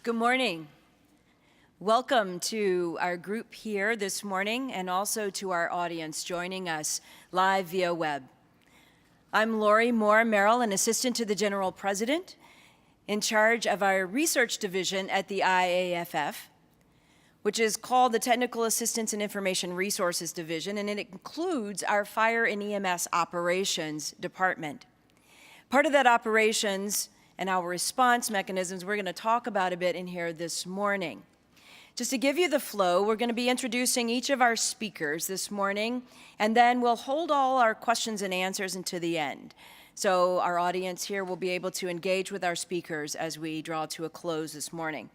Good morning. Welcome to our group here this morning and also to our audience joining us live via web. I'm Lori Moore Merrill, an assistant to the General President in charge of our research division at the IAFF, which is called the Technical Assistance and Information Resources Division, and it includes our Fire and EMS Operations Department. Part of that operations and our response mechanisms we're going to talk about a bit in here this morning. Just to give you the flow, we're going to be introducing each of our speakers this morning, and then we'll hold all our questions and answers until the end. So our audience here will be able to engage with our speakers as we draw to a close this morning.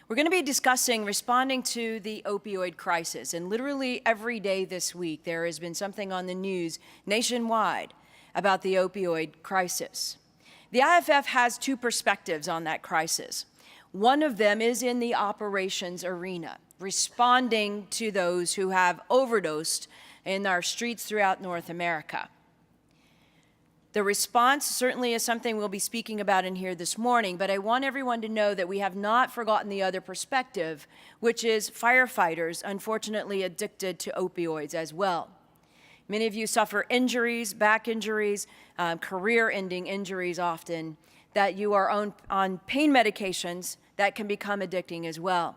We're going to be discussing responding to the opioid crisis, and literally every day this week there has been something on the news nationwide about the opioid crisis. The IAFF has two perspectives on that crisis. One of them is in the operations arena, responding to those who have overdosed in our streets throughout North America. The response certainly is something we'll be speaking about in here this morning, but I want everyone to know that we have not forgotten the other perspective, which is firefighters, unfortunately addicted to opioids as well. Many of you suffer injuries, back injuries, career-ending injuries often, that you are on pain medications that can become addicting as well.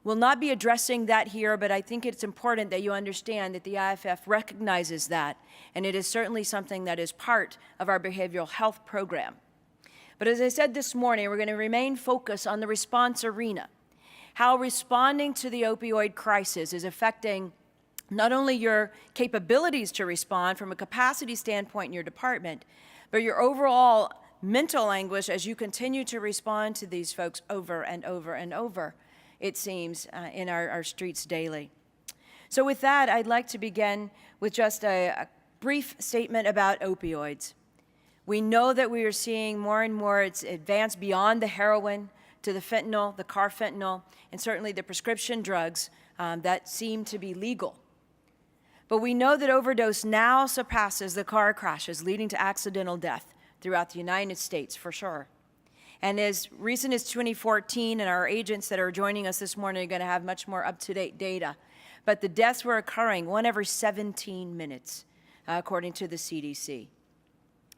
We'll not be addressing that here, but I think it's important that you understand that the IAFF recognizes that, and it is certainly something that is part of our behavioral health program. But as I said this morning, we're going to remain focused on the response arena, how responding to the opioid crisis is affecting not only your capabilities to respond from a capacity standpoint in your department, but your overall mental anguish as you continue to respond to these folks over and over and over, it seems, in our streets daily. So with that, I'd like to begin with just a brief statement about opioids. We know that we are seeing more and more it's advanced beyond the heroin to the fentanyl, the carfentanil, and certainly the prescription drugs that seem to be legal. But we know that overdose now surpasses the car crashes leading to accidental death throughout the United States, for sure. And as recent as 2014, and our agents that are joining us this morning are going to have much more up-to-date data, but the deaths were occurring 1 every 17 minutes, according to the CDC.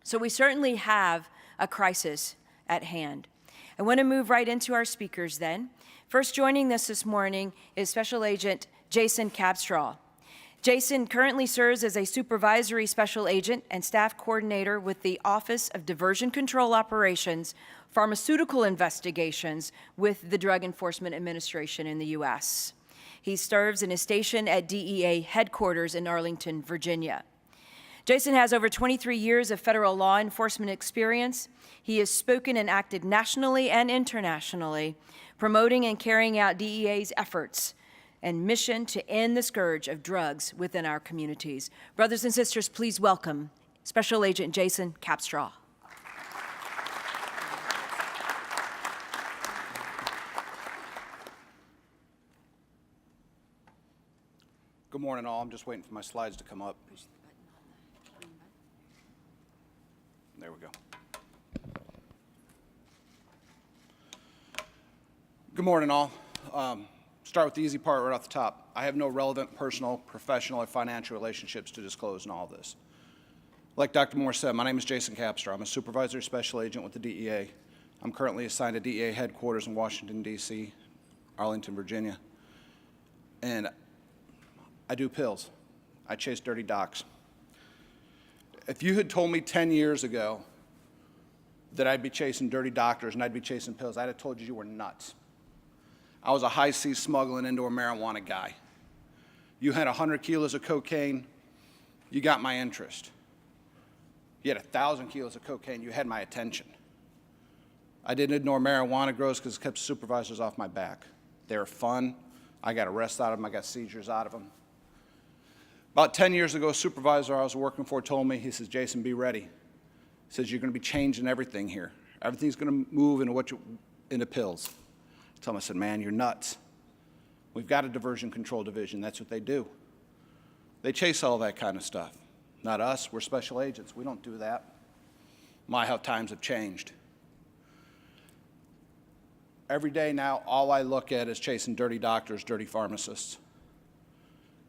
So we certainly have a crisis at hand. I want to move right into our speakers then. First joining us this morning is Special Agent Jason Capstraw. Jason currently serves as a supervisory special agent and staff coordinator with the Office of Diversion Control Operations, Pharmaceutical Investigations with the Drug Enforcement Administration in the U.S. He serves in a station at DEA headquarters in Arlington, Virginia. Jason has over 23 years of federal law enforcement experience. He has spoken and acted nationally and internationally, promoting and carrying out DEA's efforts and mission to end the scourge of drugs within our communities. Brothers and sisters, please welcome Special Agent Jason Capstraw. Good morning, all. I'm just waiting for my slides to come up. There we go. Good morning, all. Start with the easy part right off the top. I have no relevant personal, professional, or financial relationships to disclose in all of this. Like Dr. Moore said, my name is Jason Capstraw. I'm a supervisory special agent with the DEA. I'm currently assigned to DEA headquarters in Washington, D.C., Arlington, Virginia. And I do pills. I chase dirty docs. If you had told me 10 years ago that I'd be chasing dirty doctors and I'd be chasing pills, I'd have told you were nuts. I was a high-seas smuggling indoor marijuana guy. You had 100 kilos of cocaine, you got my interest. You had 1,000 kilos of cocaine, you had my attention. I didn't ignore marijuana grows because it kept supervisors off my back. They were fun. I got arrests out of them. I got seizures out of them. About 10 years ago, a supervisor I was working for told me, he says, Jason, be ready. He says, you're going to be changing everything here. Everything's going to move into pills. I told him, I said, man, you're nuts. We've got a diversion control division. That's what they do. They chase all that kind of stuff. Not us. We're special agents. We don't do that. My, how times have changed. Every day now, all I look at is chasing dirty doctors, dirty pharmacists,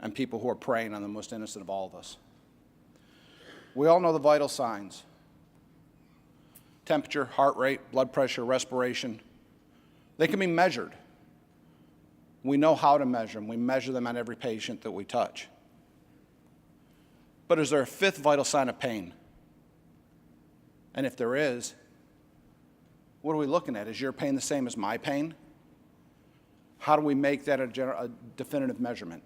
and people who are preying on the most innocent of all of us. We all know the vital signs: temperature, heart rate, blood pressure, respiration. They can be measured. We know how to measure them. We measure them on every patient that we touch. But is there a fifth vital sign of pain? And if there is, what are we looking at? Is your pain the same as my pain? How do we make that a definitive measurement?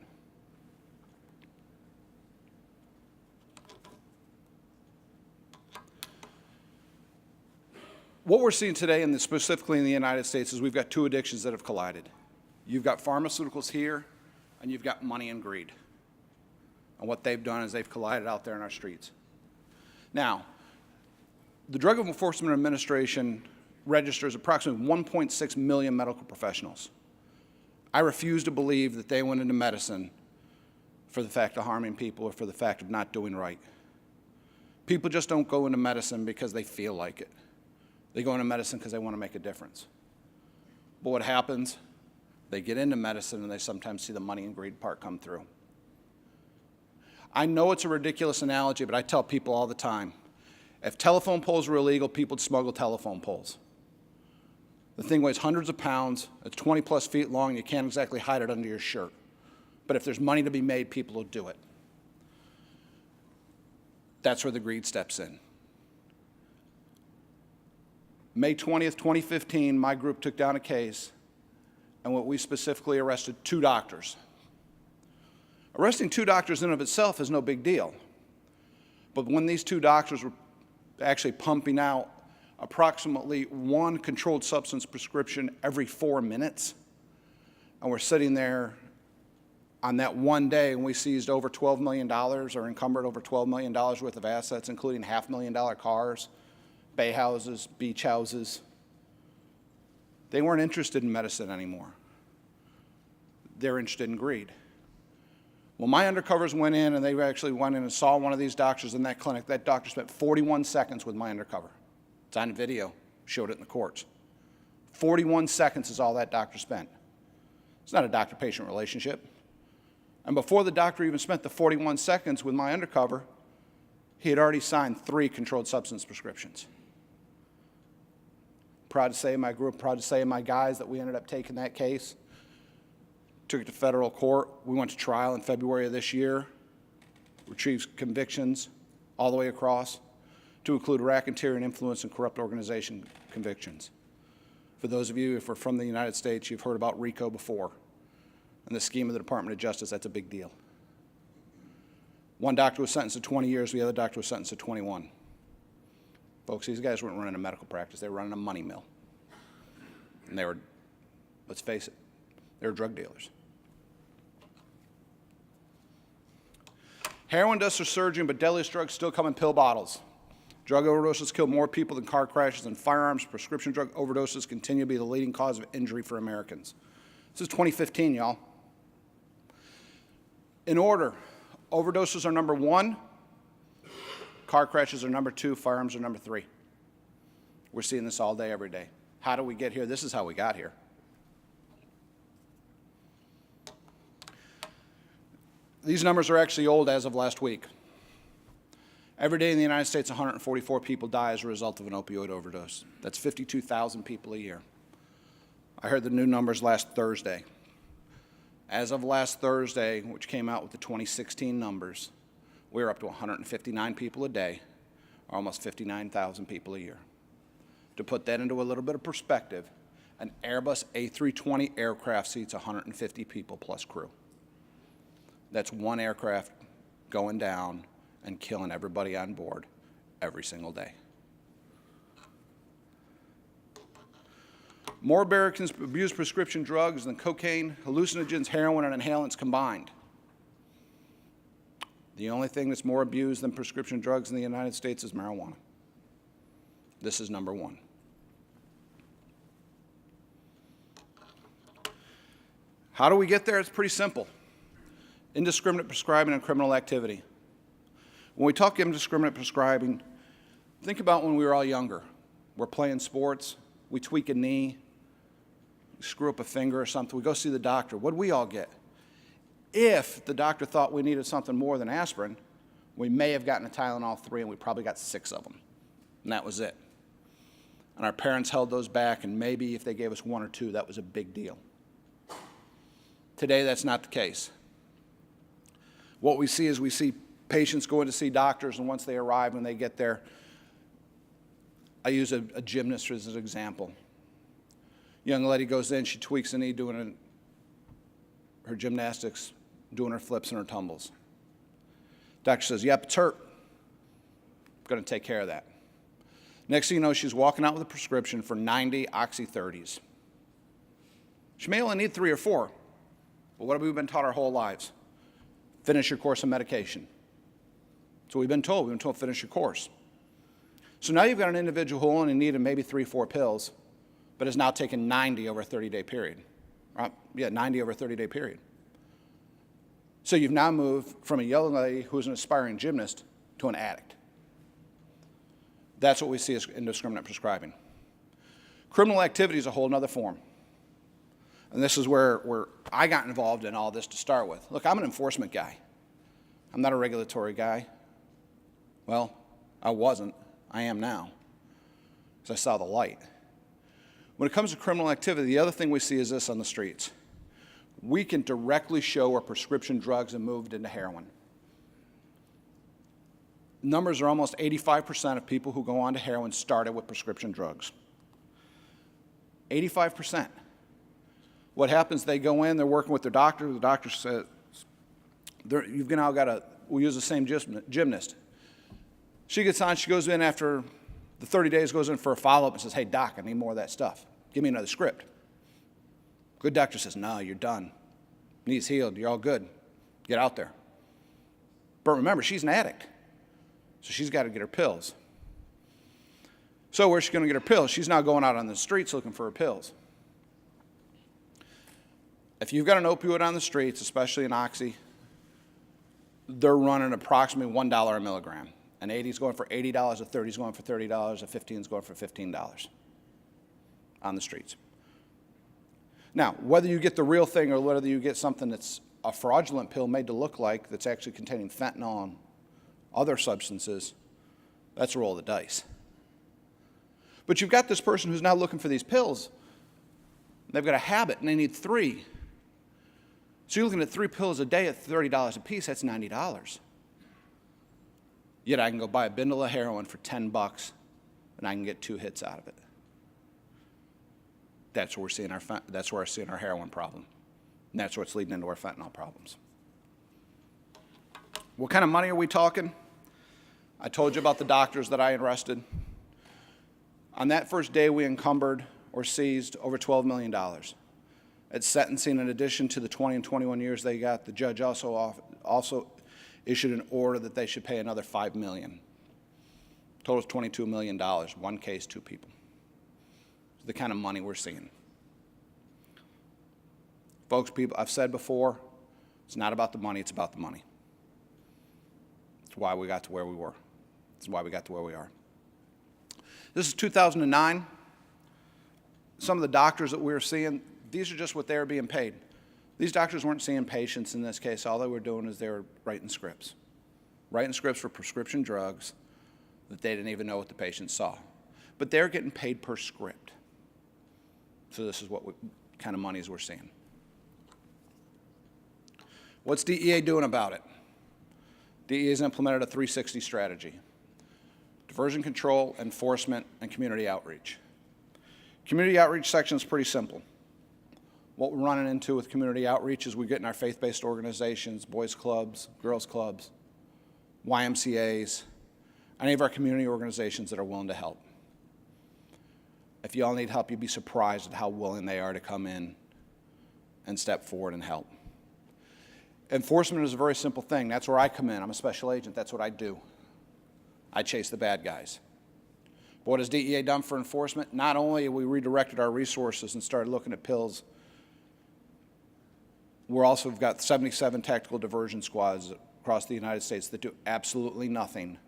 What we're seeing today, and specifically in the United States, is we've got two addictions that have collided. You've got pharmaceuticals here, and you've got money and greed. And what they've done is they've collided out there in our streets. Now, the Drug Enforcement Administration registers approximately 1.6 million medical professionals. I refuse to believe that they went into medicine for the fact of harming people or for the fact of not doing right. People just don't go into medicine because they feel like it. They go into medicine because they want to make a difference. But what happens? They get into medicine and they sometimes see the money and greed part come through. I know it's a ridiculous analogy, but I tell people all the time, if telephone poles were illegal, people would smuggle telephone poles. The thing weighs hundreds of pounds, it's 20 plus feet long, and you can't exactly hide it under your shirt. But if there's money to be made, people will do it. That's where the greed steps in. May 20th, 2015, my group took down a case, and what we specifically arrested 2 doctors. Arresting 2 doctors in and of itself is no big deal. But when these 2 doctors were actually pumping out approximately 1 controlled substance prescription every 4 minutes, and we're sitting there on that one day and we seized over $12 million or encumbered over $12 million worth of assets, including $500,000 cars, bay houses, beach houses. They weren't interested in medicine anymore. They're interested in greed. Well, my undercovers went in and they actually went in and saw one of these doctors in that clinic. That doctor spent 41 seconds with my undercover. It's on video, showed it in the courts. 41 seconds is all that doctor spent. It's not a doctor-patient relationship. And before the doctor even spent the 41 seconds with my undercover, he had already signed 3 controlled substance prescriptions. Proud to say my group, proud to say my guys that we ended up taking that case. Took it to federal court. We went to trial in February of this year. Retrieved convictions all the way across, to include racketeering, influence, and corrupt organization convictions. For those of you, if we're from the United States, you've heard about RICO before. In the scheme of the Department of Justice, that's a big deal. One doctor was sentenced to 20 years, the other doctor was sentenced to 21. Folks, these guys weren't running a medical practice, they were running a money mill. And they were, let's face it, they were drug dealers. Heroin deaths are surging, but deadliest drugs still come in pill bottles. Drug overdoses kill more people than car crashes, and firearms. Prescription drug overdoses continue to be the leading cause of injury for Americans. This is 2015, y'all. In order, overdoses are number 1, car crashes are number 2, firearms are number 3. We're seeing this all day, every day. How do we get here? This is how we got here. These numbers are actually old as of last week. Every day in the United States, 144 people die as a result of an opioid overdose. That's 52,000 people a year. I heard the new numbers last Thursday. As of last Thursday, which came out with the 2016 numbers, we're up to 159 people a day, or almost 59,000 people a year. To put that into a little bit of perspective, an Airbus A320 aircraft seats 150 people plus crew. That's one aircraft going down and killing everybody on board every single day. More Americans abuse prescription drugs than cocaine, hallucinogens, heroin, and inhalants combined. The only thing that's more abused than prescription drugs in the United States is marijuana. This is number 1. How do we get there? It's pretty simple. Indiscriminate prescribing and criminal activity. When we talk indiscriminate prescribing, think about when we were all younger. We're playing sports, we tweak a knee, screw up a finger or something, we go see the doctor. What do we all get? If the doctor thought we needed something more than aspirin, we may have gotten a Tylenol 3, and we probably got 6 of them. And that was it. And our parents held those back, and maybe if they gave us 1 or 2, that was a big deal. Today, that's not the case. What we see is we see patients going to see doctors, and once they arrive, when they get there, I use a gymnast as an example. Young lady goes in, she tweaks the knee doing her gymnastics, doing her flips and her tumbles. Doctor says, yep, it's hurt. Going to take care of that. Next thing you know, she's walking out with a prescription for 90 Oxy 30s. She may only need 3 or 4, but what have we been taught our whole lives? Finish your course of medication. So we've been told. We've been told finish your course. So now you've got an individual who only needed maybe 3 or 4 pills, but has now taken 90 over a 30-day period. 90 over a 30-day period. So you've now moved from a young lady who's an aspiring gymnast to an addict. That's what we see as indiscriminate prescribing. Criminal activity is a whole other form. And this is where I got involved in all this to start with. Look, I'm an enforcement guy. I'm not a regulatory guy. Well, I wasn't. I am now, because I saw the light. When it comes to criminal activity, the other thing we see is this on the streets. We can directly show where prescription drugs have moved into heroin. Numbers are almost 85% of people who go on to heroin started with prescription drugs. 85%. What happens, they go in, they're working with their doctor. The doctor says, you've now got to, we'll use the same gymnast. She gets on, she goes in after the 30 days, goes in for a follow-up and says, hey, doc, I need more of that stuff. Give me another script. Good doctor says, no, you're done. Knee's healed, you're all good. Get out there. But remember, she's an addict, so she's got to get her pills. So where's she going to get her pills? She's now going out on the streets looking for her pills. If you've got an opioid on the streets, especially an Oxy, they're running approximately $1 a milligram. An 80 is going for $80, a 30 is going for $30, a 15 is going for $15 on the streets. Now, whether you get the real thing or whether you get something that's a fraudulent pill made to look like that's actually containing fentanyl and other substances, that's a roll of the dice. But you've got this person who's now looking for these pills. They've got a habit and they need 3. So you're looking at 3 pills a day at $30 a piece, that's $90. Yet I can go buy a bundle of heroin for $10 and I can get 2 hits out of it. That's where we're seeing our heroin problem. And that's what's leading into our fentanyl problems. What kind of money are we talking? I told you about the doctors that I arrested. On that first day, we encumbered or seized over $12 million. At sentencing, in addition to the 20 and 21 years they got, the judge also issued an order that they should pay another $5 million. Total is $22 million, 1 case, 2 people. It's the kind of money we're seeing. Folks, people, I've said before, it's not about the money, it's about the money. It's why we got to where we were. It's why we got to where we are. This is 2009. Some of the doctors that we were seeing, these are just what they were being paid. These doctors weren't seeing patients in this case. All they were doing is they were writing scripts. Writing scripts for prescription drugs that they didn't even know what the patient saw. But they're getting paid per script. So this is what kind of monies we're seeing. What's DEA doing about it? DEA has implemented a 360 strategy. Diversion control, enforcement, and community outreach. Community outreach section is pretty simple. What we're running into with community outreach is we get in our faith-based organizations, boys clubs, girls clubs, YMCAs, any of our community organizations that are willing to help. If you all need help, you'd be surprised at how willing they are to come in and step forward and help. Enforcement is a very simple thing. That's where I come in. I'm a special agent. That's what I do. I chase the bad guys. But what has DEA done for enforcement? Not only have we redirected our resources and started looking at pills, we're also got 77 tactical diversion squads across the United States that do absolutely nothing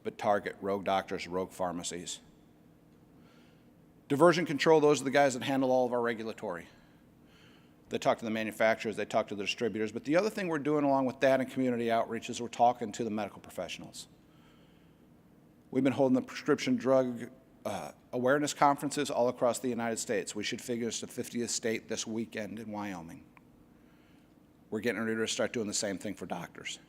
but target rogue doctors, rogue pharmacies. Diversion control, those are the guys that handle all of our regulatory. They talk to the manufacturers, they talk to the distributors. But the other thing we're doing along with that and community outreach is we're talking to the medical professionals. We've been holding the prescription drug awareness conferences all across the United States. We should figure it's the 50th state this weekend in Wyoming. We're getting ready to start doing the same thing for doctors.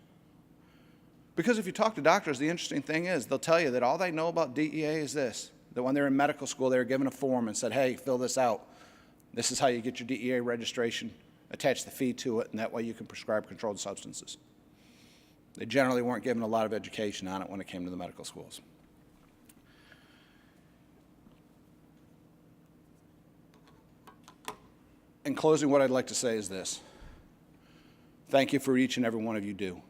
Because if you talk to doctors, the interesting thing is they'll tell you that all they know about DEA is this, that when they're in medical school, they were given a form and said, hey, fill this out. This is how you get your DEA registration, attach the fee to it, and that way you can prescribe controlled substances. They generally weren't given a lot of education on it when it came to the medical schools. In closing, what I'd like to say is this. Thank you for each and every one of you do.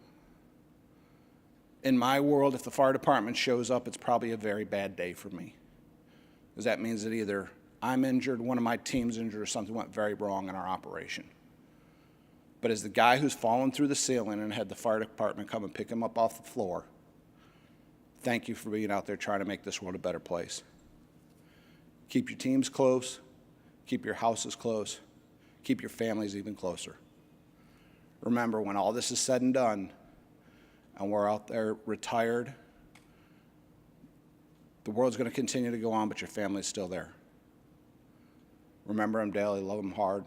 In my world, if the fire department shows up, it's probably a very bad day for me. Because that means that either I'm injured, one of my team's injured, or something went very wrong in our operation. But as the guy who's fallen through the ceiling and had the fire department come and pick him up off the floor, thank you for being out there trying to make this world a better place. Keep your teams close, keep your houses close, keep your families even closer. Remember, when all this is said and done, and we're out there retired, the world's going to continue to go on, but your family's still there. Remember them daily, love them hard,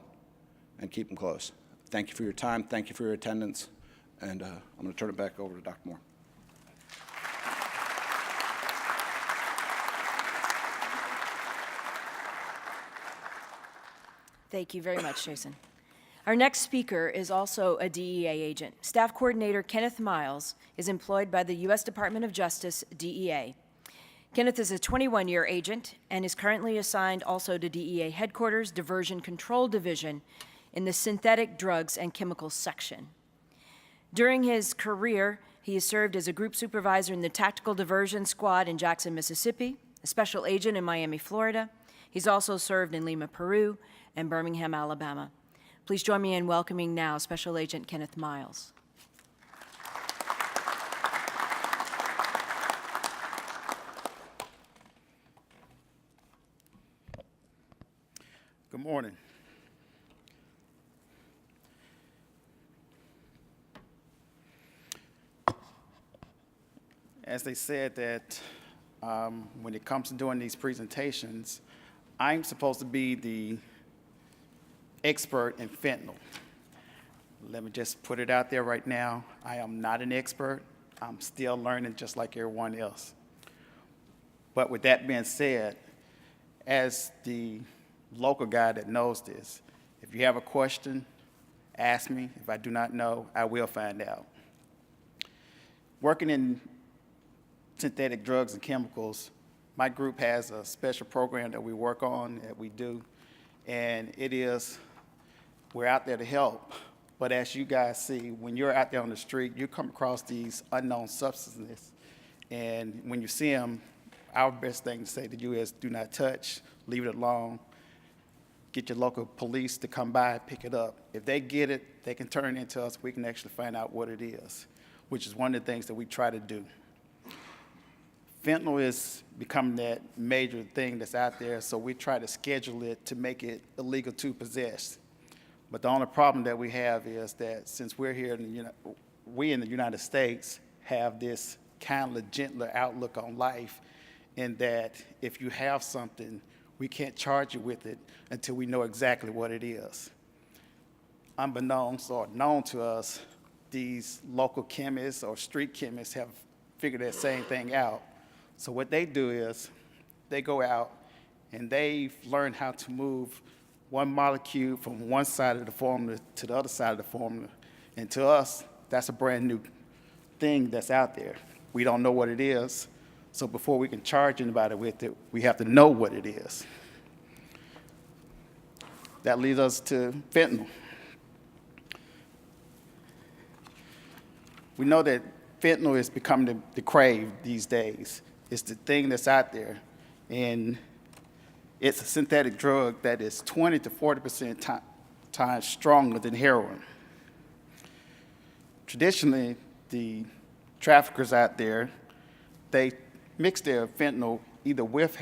and keep them close. Thank you for your time. Thank you for your attendance. And I'm going to turn it back over to Dr. Moore. Thank you very much, Jason. Our next speaker is also a DEA agent. Staff Coordinator Kenneth Miles is employed by the U.S. Department of Justice, DEA. Kenneth is a 21-year agent and is currently assigned also to DEA Headquarters Diversion Control Division in the Synthetic Drugs and Chemicals section. During his career, he has served as a group supervisor in the Tactical Diversion Squad in Jackson, Mississippi, a special agent in Miami, Florida. He's also served in Lima, Peru, and Birmingham, Alabama. Please join me in welcoming now Special Agent Kenneth Miles. Good morning. As they said that when it comes to doing these presentations, I'm supposed to be the expert in fentanyl. Let me just put it out there right now. I am not an expert. I'm still learning just like everyone else. But with that being said, as the local guy that knows this, if you have a question, ask me. If I do not know, I will find out. Working in synthetic drugs and chemicals, my group has a special program that we work on, that we do, and it is, we're out there to help. But as you guys see, when you're out there on the street, you come across these unknown substances, and when you see them, our best thing to say to you is do not touch, leave it alone, get your local police to come by and pick it up. If they get it, they can turn it into us, we can actually find out what it is, which is one of the things that we try to do. Fentanyl is becoming that major thing that's out there, so we try to schedule it to make it illegal to possess. But the only problem that we have is that since we're here in the United States have this kind of gentler outlook on life, in that if you have something, we can't charge you with it until we know exactly what it is. Unbeknownst or known to us, these local chemists or street chemists have figured that same thing out. So what they do is they go out and they've learned how to move one molecule from one side of the formula to the other side of the formula. And to us, that's a brand new thing that's out there. We don't know what it is. So before we can charge anybody with it, we have to know what it is. That leads us to fentanyl. We know that fentanyl is becoming the crave these days. It's the thing that's out there. And it's a synthetic drug that is 20 to 40% times stronger than heroin. Traditionally, the traffickers out there, they mix their fentanyl either with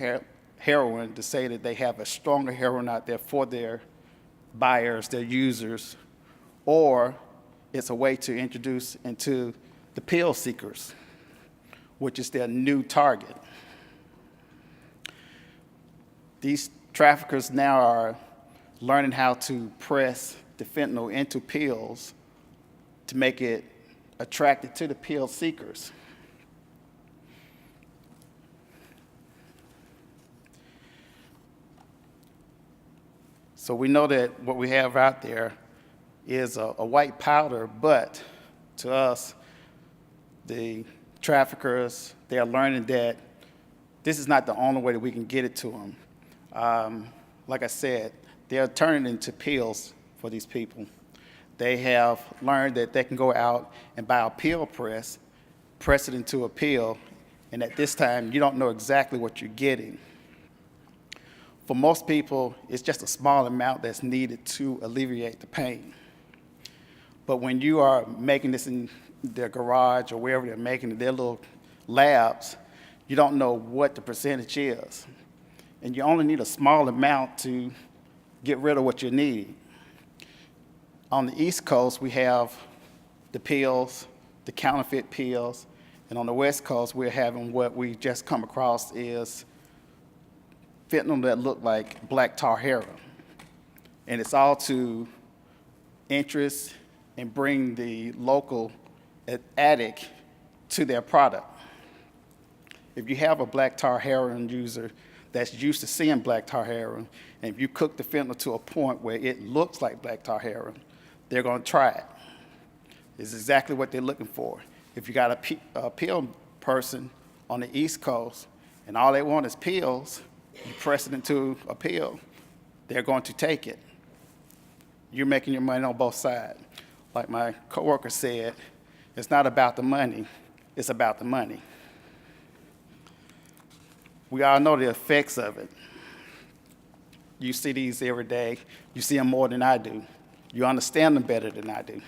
heroin to say that they have a stronger heroin out there for their buyers, their users, or it's a way to introduce into the pill seekers, which is their new target. These traffickers now are learning how to press the fentanyl into pills to make it attracted to the pill seekers. So we know that what we have out there is a white powder, but to us, the traffickers, they are learning that this is not the only way that we can get it to them. Like I said, they're turning into pills for these people. They have learned that they can go out and buy a pill press it into a pill, and at this time, you don't know exactly what you're getting. For most people, it's just a small amount that's needed to alleviate the pain. But when you are making this in their garage or wherever they're making it, their little labs, you don't know what the percentage is. And you only need a small amount to get rid of what you need. On the East Coast, we have the pills, the counterfeit pills, and on the West Coast, we're having what we just come across is fentanyl that look like black tar heroin. And it's all to interest and bring the local addict to their product. If you have a black tar heroin user that's used to seeing black tar heroin, and if you cook the fentanyl to a point where it looks like black tar heroin, they're going to try it. It's exactly what they're looking for. If you got a pill person on the East Coast and all they want is pills, you press it into a pill, they're going to take it. You're making your money on both sides. Like my coworker said, it's not about the money, it's about the money. We all know the effects of it. You see these every day. You see them more than I do. You understand them better than I do.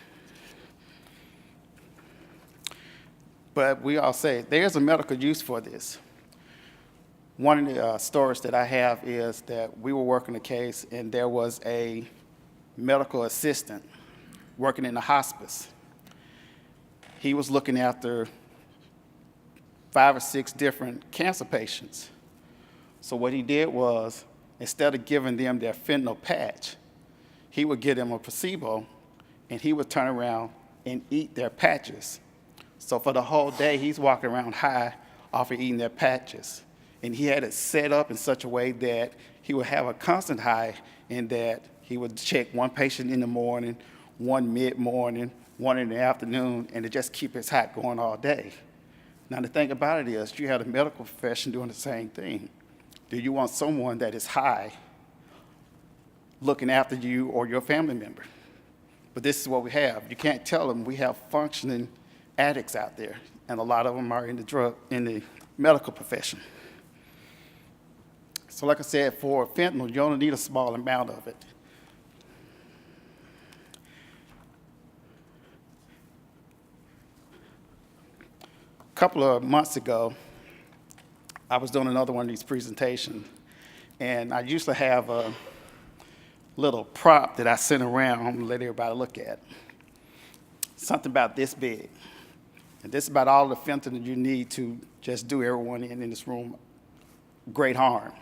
But we all say, there's a medical use for this. One of the stories that I have is that we were working a case and there was a medical assistant working in a hospice. He was looking after 5 or 6 different cancer patients. So what he did was, instead of giving them their fentanyl patch, he would give them a placebo and he would turn around and eat their patches. So for the whole day, he's walking around high off of eating their patches. And he had it set up in such a way that he would have a constant high in that he would check one patient in the morning, one mid-morning, one in the afternoon, and to just keep his high going all day. Now the thing about it is, you have the medical profession doing the same thing. Do you want someone that is high looking after you or your family member? But this is what we have. You can't tell them we have functioning addicts out there, and a lot of them are in the medical profession. So like I said, for fentanyl, you only need a small amount of it. A couple of months ago, I was doing another one of these presentations, and I used to have a little prop that I sent around and let everybody look at. Something about this big. And this is about all the fentanyl you need to just do everyone in this room great harm.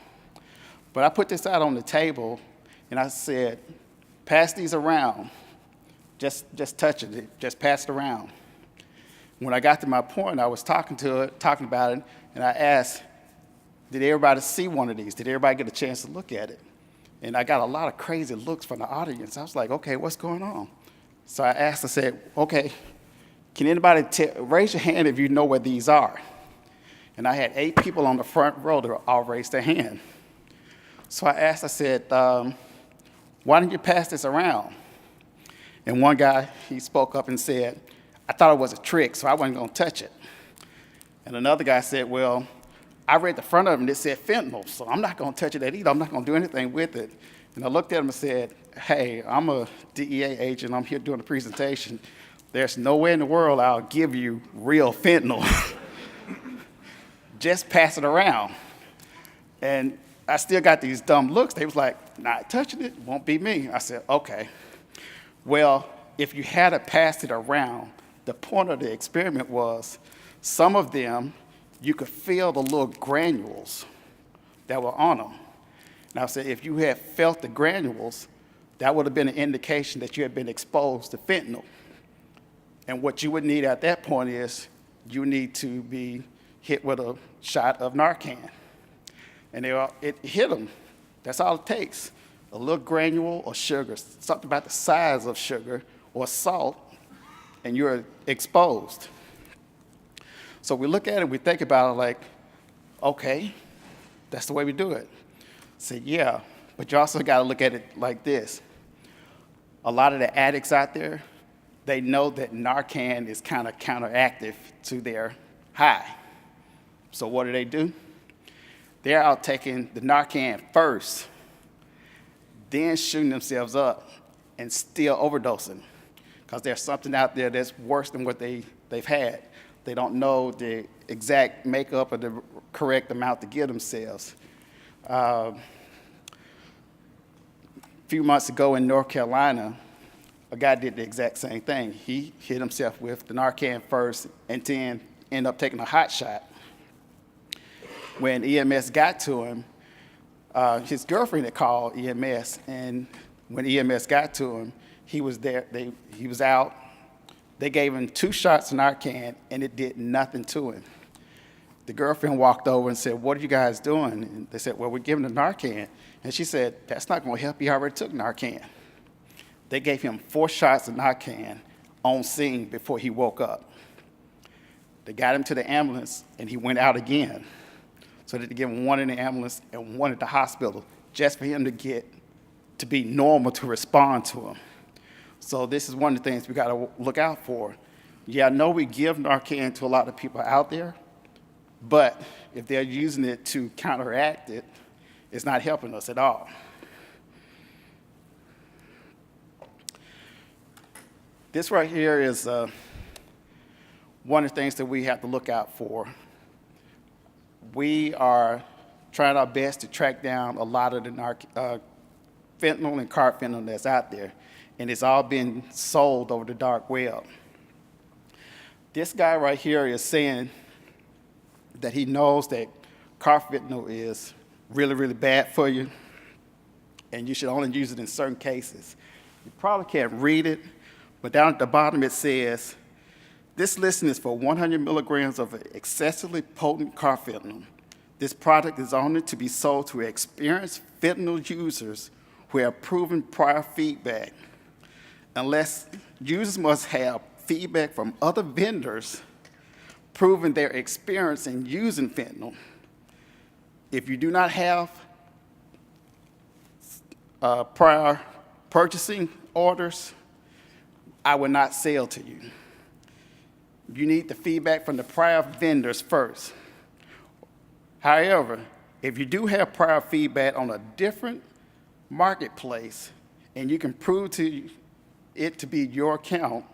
But I put this out on the table, and I said, pass these around. Just touch it, just pass it around. When I got to my point, I was talking about it, and I asked, did everybody see one of these? Did everybody get a chance to look at it? And I got a lot of crazy looks from the audience. I was like, okay, what's going on? So I asked, I said, okay, can anybody raise your hand if you know where these are? And I had 8 people on the front row that all raised their hand. So I asked, I said, why didn't you pass this around? And one guy, he spoke up and said, I thought it was a trick, so I wasn't going to touch it. And another guy said, well, I read the front of it and it said fentanyl, so I'm not going to touch it either. I'm not going to do anything with it. And I looked at him and said, hey, I'm a DEA agent. I'm here doing a presentation. There's no way in the world I'll give you real fentanyl. Just pass it around. And I still got these dumb looks. They was like, not touching it, won't be me. I said, okay. Well, if you had to pass it around, the point of the experiment was some of them, you could feel the little granules that were on them. And I said, if you had felt the granules, that would have been an indication that you had been exposed to fentanyl. And what you would need at that point is you need to be hit with a shot of Narcan. And it hit them. That's all it takes. A little granule or sugar, something about the size of sugar or salt, and you're exposed. So we look at it, we think about it like, okay, that's the way we do it. Say, yeah, but you also got to look at it like this. A lot of the addicts out there, they know that Narcan is kind of counteractive to their high. So what do? They're out taking the Narcan first, then shooting themselves up and still overdosing, because there's something out there that's worse than what they've had. They don't know the exact makeup or the correct amount to give themselves. A few months ago in North Carolina, a guy did the exact same thing. He hit himself with the Narcan first and then ended up taking a hot shot. When EMS got to him, his girlfriend had called EMS, and when EMS got to him, he was there. He was out. They gave him 2 shots of Narcan, and it did nothing to him. The girlfriend walked over and said, "What are you guys doing?" And they said, "Well, we're giving him Narcan." And she said, "That's not going to help. He already took Narcan." They gave him 4 shots of Narcan on scene before he woke up. They got him to the ambulance, and he went out again. So they gave him 1 in the ambulance and 1 at the hospital, just for him to be normal to respond to him. So this is one of the things we got to look out for. Yeah, I know we give Narcan to a lot of people out there, but if they're using it to counteract it, it's not helping us at all. This right here is one of the things that we have to look out for. We are trying our best to track down a lot of the fentanyl and carfentanil that's out there, and it's all been sold over the dark web. This guy right here is saying that he knows that carfentanil is really, really bad for you, and you should only use it in certain cases. You probably can't read it, but down at the bottom it says, "This listing is for 100 milligrams of excessively potent carfentanil. This product is only to be sold to experienced fentanyl users who have proven prior feedback. Unless users must have feedback from other vendors proving their experience in using fentanyl. If you do not have prior purchasing orders, I will not sell to you. You need the feedback from the prior vendors first. However, if you do have prior feedback on a different marketplace and you can prove to it to be your account,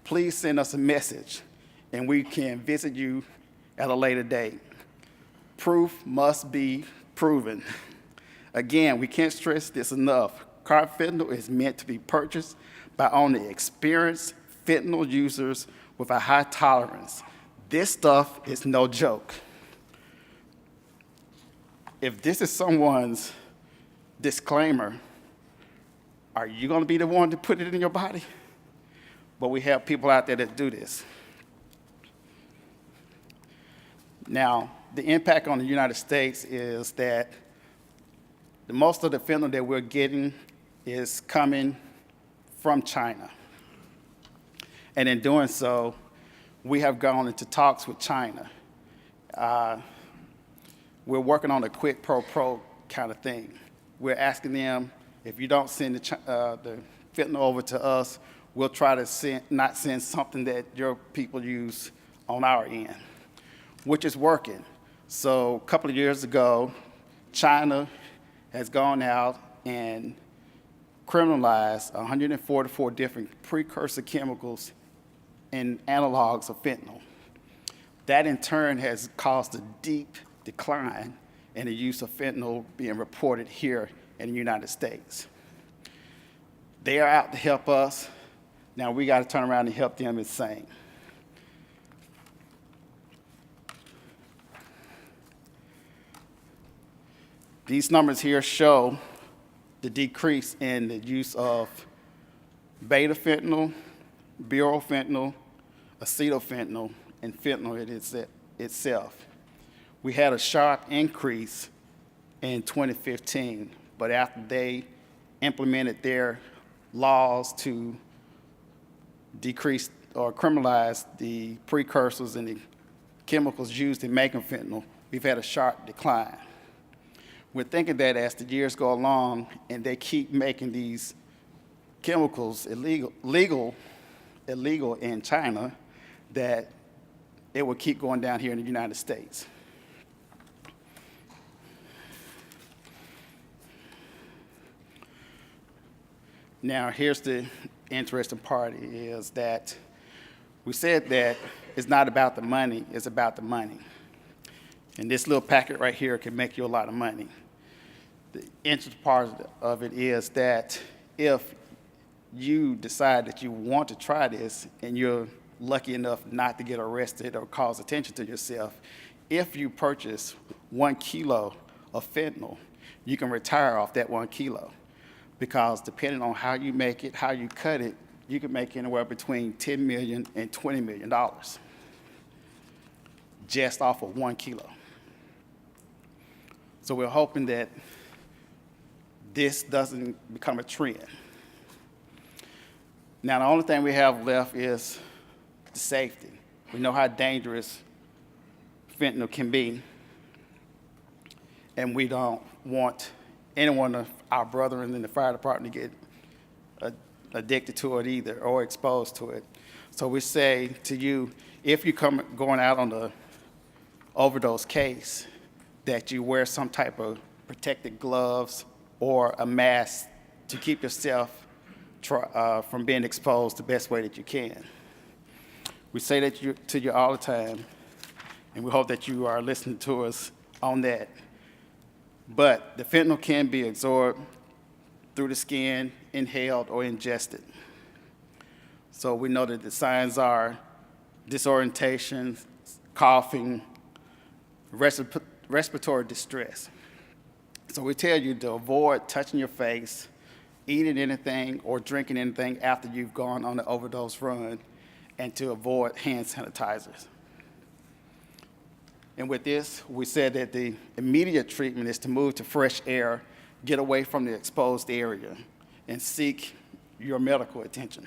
please send us a message and we can visit you at a later date. Proof must be proven. Again, we can't stress this enough. Carfentanil is meant to be purchased by only experienced fentanyl users with a high tolerance. This stuff is no joke. If this is someone's disclaimer, are you going to be the one to put it in your body? But we have people out there that do this. Now, the impact on the United States is that most of the fentanyl that we're getting is coming from China. And in doing so, we have gone into talks with China. We're working on a quid pro quo kind of thing. We're asking them, if you don't send the fentanyl over to us, we'll try to not send something that your people use on our end, which is working. So a couple of years ago, China has gone out and criminalized 144 different precursor chemicals and analogs of fentanyl. That in turn has caused a deep decline and the use of fentanyl being reported here in the United States. They are out to help us. Now we got to turn around and help them the same. These numbers here show the decrease in the use of beta fentanyl, fentanyl, acetylfentanyl, and fentanyl itself. We had a sharp increase in 2015, but after they implemented their laws to decrease or criminalize the precursors and the chemicals used in making fentanyl, we've had a sharp decline. We're thinking that as the years go along and they keep making these chemicals illegal in China, that it will keep going down here in the United States. Now, here's the interesting part is that we said that it's not about the money, it's about the money. And this little packet right here can make you a lot of money. The interesting part of it is that if you decide that you want to try this and you're lucky enough not to get arrested or cause attention to yourself, if you purchase 1 kilo of fentanyl, you can retire off that 1 kilo. Because depending on how you make it, how you cut it, you can make anywhere between $10 million and $20 million just off of 1 kilo. So we're hoping that this doesn't become a trend. Now, the only thing we have left is the safety. We know how dangerous fentanyl can be, and we don't want anyone of our brethren in the fire department to get addicted to it either or exposed to it. So we say to you, if you going out on the overdose case, that you wear some type of protective gloves or a mask to keep yourself from being exposed the best way that you can. We say that to you all the time, and we hope that you are listening to us on that. But the fentanyl can be absorbed through the skin, inhaled, or ingested. So we know that the signs are disorientation, coughing, respiratory distress. So we tell you to avoid touching your face, eating anything, or drinking anything after you've gone on the overdose run, and to avoid hand sanitizers. And with this, we said that the immediate treatment is to move to fresh air, get away from the exposed area, and seek your medical attention.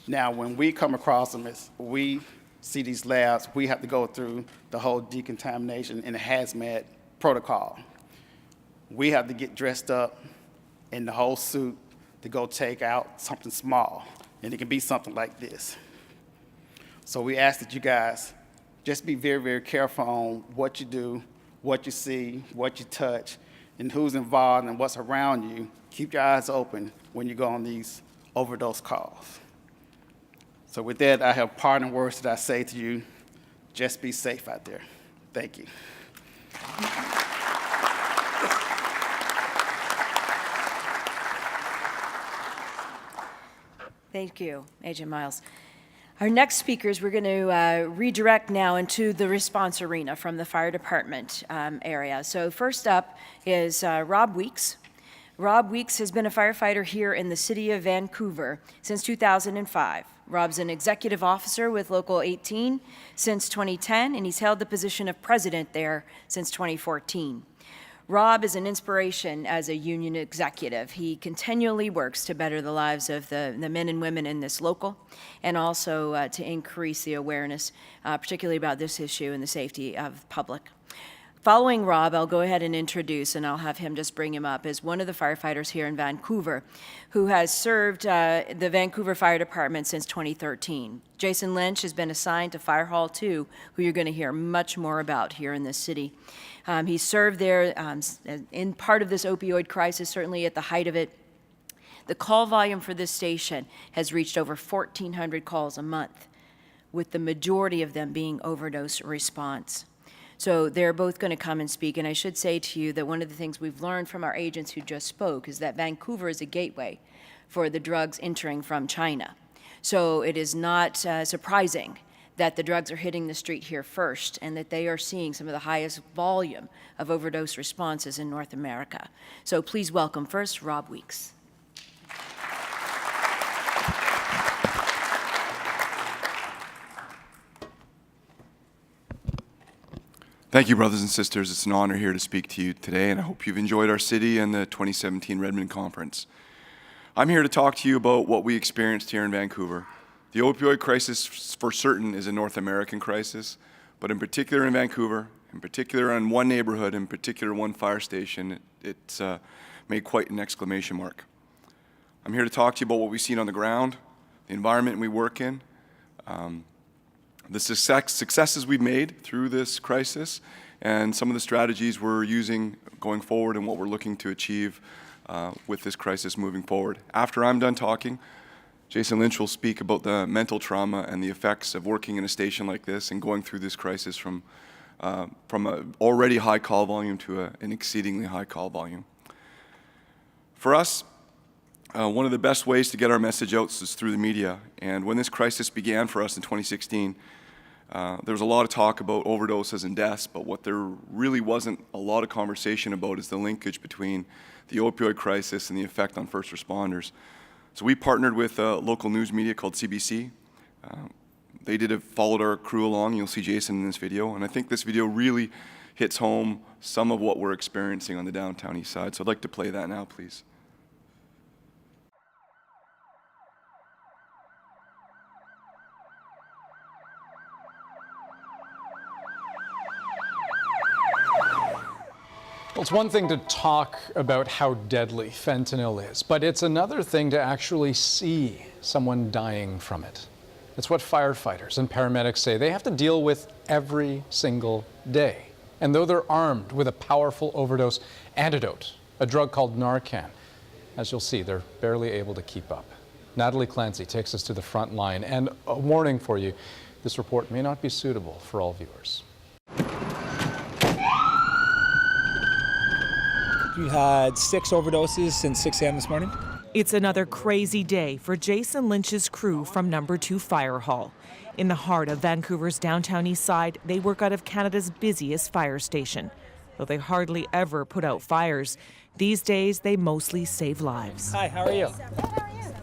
Now, when we come across them, as we see these labs, we have to go through the whole decontamination and the hazmat protocol. We have to get dressed up in the whole suit to go take out something small, and it can be something like this. So we ask that you guys just be very, very careful on what you do, what you see, what you touch, and who's involved and what's around you. Keep your eyes open when you go on these overdose calls. So with that, I have parting words that I say to you. Just be safe out there. Thank you. Thank you, Agent Miles. Our next speakers, we're going to redirect now into the response arena from the fire department area. So first up is Rob Weeks. Rob Weeks has been a firefighter here in the city of Vancouver since 2005. Rob's an executive officer with Local 18 since 2010, and he's held the position of president there since 2014. Rob is an inspiration as a union executive. He continually works to better the lives of the men and women in this local, and also to increase the awareness, particularly about this issue and the safety of the public. Following Rob, I'll go ahead and introduce, and I'll have him just bring him up, as one of the firefighters here in Vancouver who has served the Vancouver Fire Department since 2013. Jason Lynch has been assigned to Fire Hall 2, who you're going to hear much more about here in this city. He served there in part of this opioid crisis, certainly at the height of it. The call volume for this station has reached over 1,400 calls a month, with the majority of them being overdose response. So they're both going to come and speak. And I should say to you that one of the things we've learned from our agents who just spoke is that Vancouver is a gateway for the drugs entering from China. So it is not surprising that the drugs are hitting the street here first and that they are seeing some of the highest volume of overdose responses in North America. So please welcome first Rob Weeks. Thank you, brothers and sisters. It's an honor here to speak to you today, and I hope you've enjoyed our city and the 2017 Redmond Conference. I'm here to talk to you about what we experienced here in Vancouver. The opioid crisis, for certain, is a North American crisis, but in particular in Vancouver, in particular in one neighborhood, in particular one fire station, it's made quite an exclamation mark. I'm here to talk to you about what we've seen on the ground, the environment we work in, the successes we've made through this crisis, and some of the strategies we're using going forward and what we're looking to achieve with this crisis moving forward. After I'm done talking, Jason Lynch will speak about the mental trauma and the effects of working in a station like this and going through this crisis from an already high call volume to an exceedingly high call volume. For us, one of the best ways to get our message out is through the media. And when this crisis began for us in 2016, there was a lot of talk about overdoses and deaths, but what there really wasn't a lot of conversation about is the linkage between the opioid crisis and the effect on first responders. So we partnered with a local news media called CBC. They followed our crew along. You'll see Jason in this video, and I think this video really hits home some of what we're experiencing on the downtown east side. So I'd like to play that now, please. Well, it's one thing to talk about how deadly fentanyl is, but it's another thing to actually see someone dying from it. It's what firefighters and paramedics say they have to deal with every single day. And though they're armed with a powerful overdose antidote, a drug called Narcan, as you'll see, they're barely able to keep up. Natalie Clancy takes us to the front line, and a warning for you, this report may not be suitable for all viewers. We had 6 overdoses since 6 a.m. this morning. It's another crazy day for Jason Lynch's crew from Number 2 Fire Hall. In the heart of Vancouver's downtown east side, they work out of Canada's busiest fire station. Though they hardly ever put out fires, these days they mostly save lives. Hi, how are you?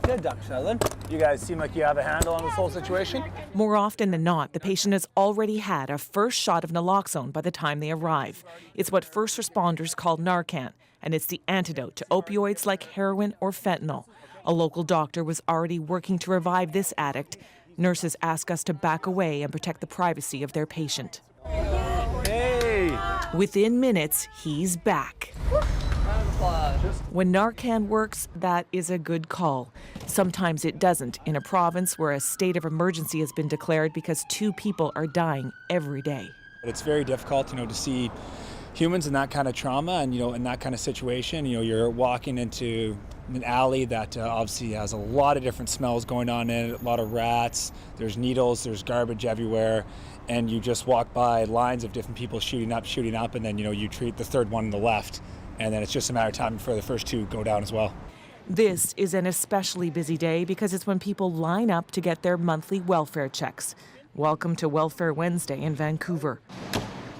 Good, Dr. Sutherland. You guys seem like you have a handle on this whole situation. More often than not, the patient has already had a first shot of naloxone by the time they arrive. It's what first responders call Narcan, and it's the antidote to opioids like heroin or fentanyl. A local doctor was already working to revive this addict. Nurses ask us to back away and protect the privacy of their patient. Hey! Within minutes, he's back. When Narcan works, that is a good call. Sometimes it doesn't in a province where a state of emergency has been declared because 2 people are dying every day. It's very difficult, to see humans in that kind of trauma and, in that kind of situation. You're walking into an alley that obviously has a lot of different smells going on in it, a lot of rats, there's needles, there's garbage everywhere, and you just walk by lines of different people shooting up, and then, you treat the third one on the left. And then it's just a matter of time before the first 2 go down as well. This is an especially busy day because it's when people line up to get their monthly welfare checks. Welcome to Welfare Wednesday in Vancouver.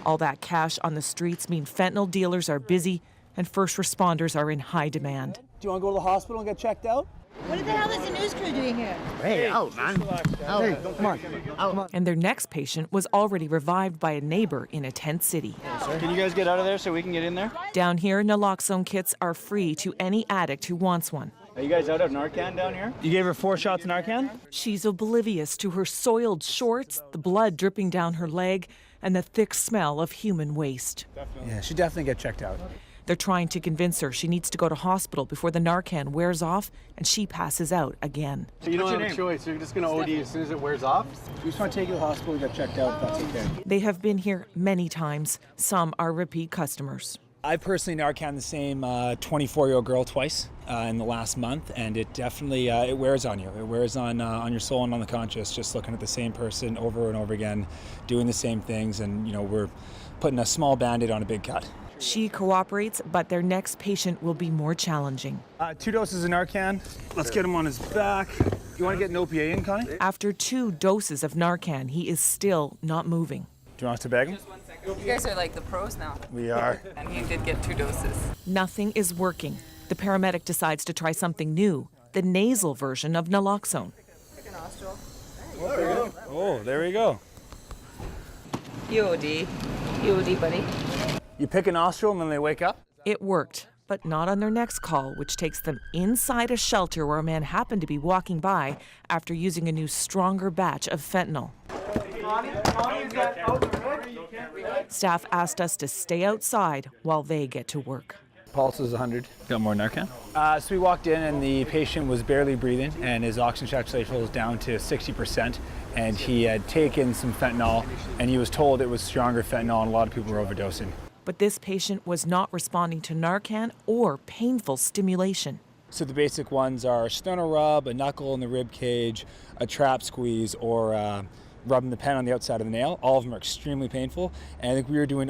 All that cash on the streets mean fentanyl dealers are busy and first responders are in high demand. Do you want to go to the hospital and get checked out? What the hell is the news crew doing here? Hey, out, man. Out. Hey, come on. Out. And their next patient was already revived by a neighbor in a tent city. Can you guys get out of there so we can get in there? Down here, naloxone kits are free to any addict who wants one. Are you guys out of Narcan down here? You gave her 4 shots of Narcan? She's oblivious to her soiled shorts, the blood dripping down her leg, and the thick smell of human waste. Yeah, she definitely get checked out. They're trying to convince her she needs to go to hospital before the Narcan wears off and she passes out again. So you don't have a choice. You're just going to OD as soon as it wears off? We just want to take you to the hospital and get checked out if that's okay. They have been here many times. Some are repeat customers. I personally Narcan the same 24-year-old girl twice in the last month, and it definitely it wears on you. It wears on your soul and on the conscience, just looking at the same person over and over again, doing the same things, and we're putting a small Band-Aid on a big cut. She cooperates, but their next patient will be more challenging. 2 doses of Narcan. Let's get him on his back. You want to get an OPA in, Connie? After 2 doses of Narcan, he is still not moving. Do you want us to bag him? Just 1 second. You guys are like the pros now. We are. And he did get 2 doses. Nothing is working. The paramedic decides to try something new, the nasal version of naloxone. Pick a nostril. Oh, there we go. EOD. EOD, buddy. You pick a nostril and then they wake up? It worked, but not on their next call, which takes them inside a shelter where a man happened to be walking by after using a new, stronger batch of fentanyl. Staff asked us to stay outside while they get to work. Pulse is 100. Got more Narcan? So we walked in and the patient was barely breathing and his oxygen saturation was down to 60%. And he had taken some fentanyl and he was told it was stronger fentanyl and a lot of people were overdosing. But this patient was not responding to Narcan or painful stimulation. So the basic ones are sternal rub, a knuckle in the rib cage, a trap squeeze, or rubbing the pen on the outside of the nail. All of them are extremely painful. And I think we were doing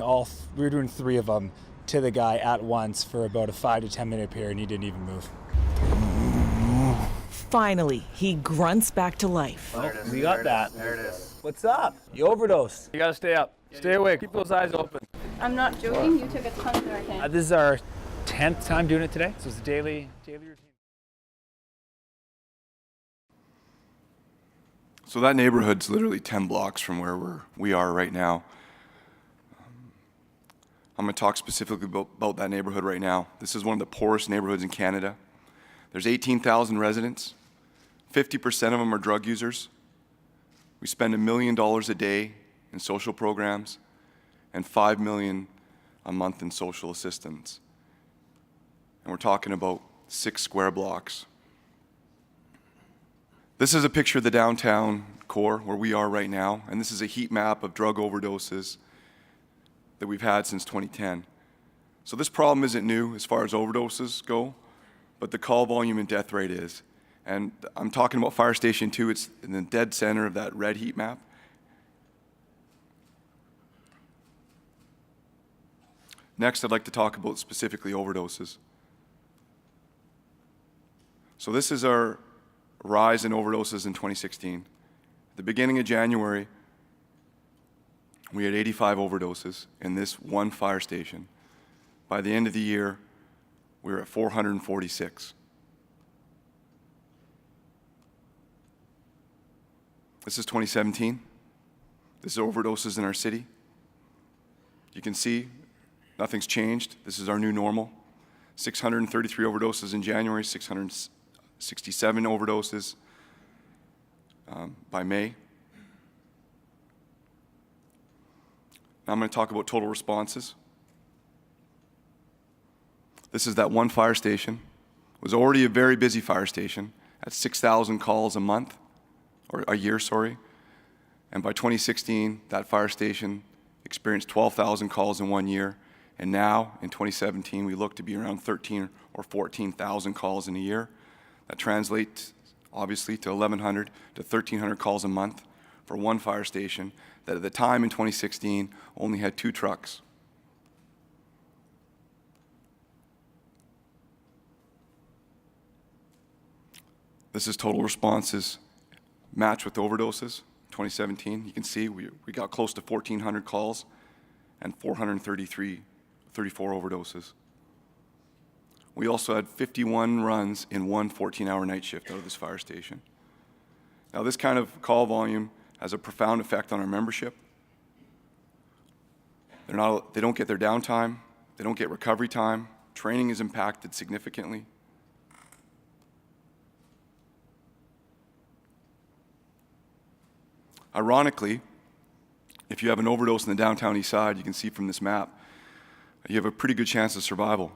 3 of them to the guy at once for about a 5 to 10 minute period and he didn't even move. Finally, he grunts back to life. Oh, we got that. There it is. What's up? You overdosed. You gotta stay up. Stay awake. Keep those eyes open. I'm not joking. You took a ton of Narcan. This is our 10th time doing it today, so it's a daily routine. So that neighborhood's literally 10 blocks from where we are right now. I'm going to talk specifically about that neighborhood right now. This is one of the poorest neighborhoods in Canada. There's 18,000 residents. 50% of them are drug users. We spend $1 million a day in social programs and $5 million a month in social assistance. And we're talking about 6 square blocks. This is a picture of the downtown core where we are right now, and this is a heat map of drug overdoses that we've had since 2010. So this problem isn't new as far as overdoses go, but the call volume and death rate is. And I'm talking about Fire Station 2, it's in the dead center of that red heat map. Next, I'd like to talk about specifically overdoses. So this is our rise in overdoses in 2016. At the beginning of January, we had 85 overdoses in this one fire station. By the end of the year, we were at 446. This is 2017. This is overdoses in our city. You can see nothing's changed. This is our new normal. 633 overdoses in January, 667 overdoses by May. Now I'm going to talk about total responses. This is that one fire station. It was already a very busy fire station at 6,000 calls a month, or a year, sorry. And by 2016, that fire station experienced 12,000 calls in 1 year. And now, in 2017, we look to be around 13 or 14,000 calls in a year. That translates, obviously, to 1,100 to 1,300 calls a month for one fire station that at the time in 2016 only had 2 trucks. This is total responses matched with overdoses. 2017, you can see we got close to 1,400 calls and 34 overdoses. We also had 51 runs in one 14-hour night shift out of this fire station. Now, this kind of call volume has a profound effect on our membership. They don't get their downtime. They don't get recovery time. Training is impacted significantly. Ironically, if you have an overdose in the downtown east side, you can see from this map, you have a pretty good chance of survival.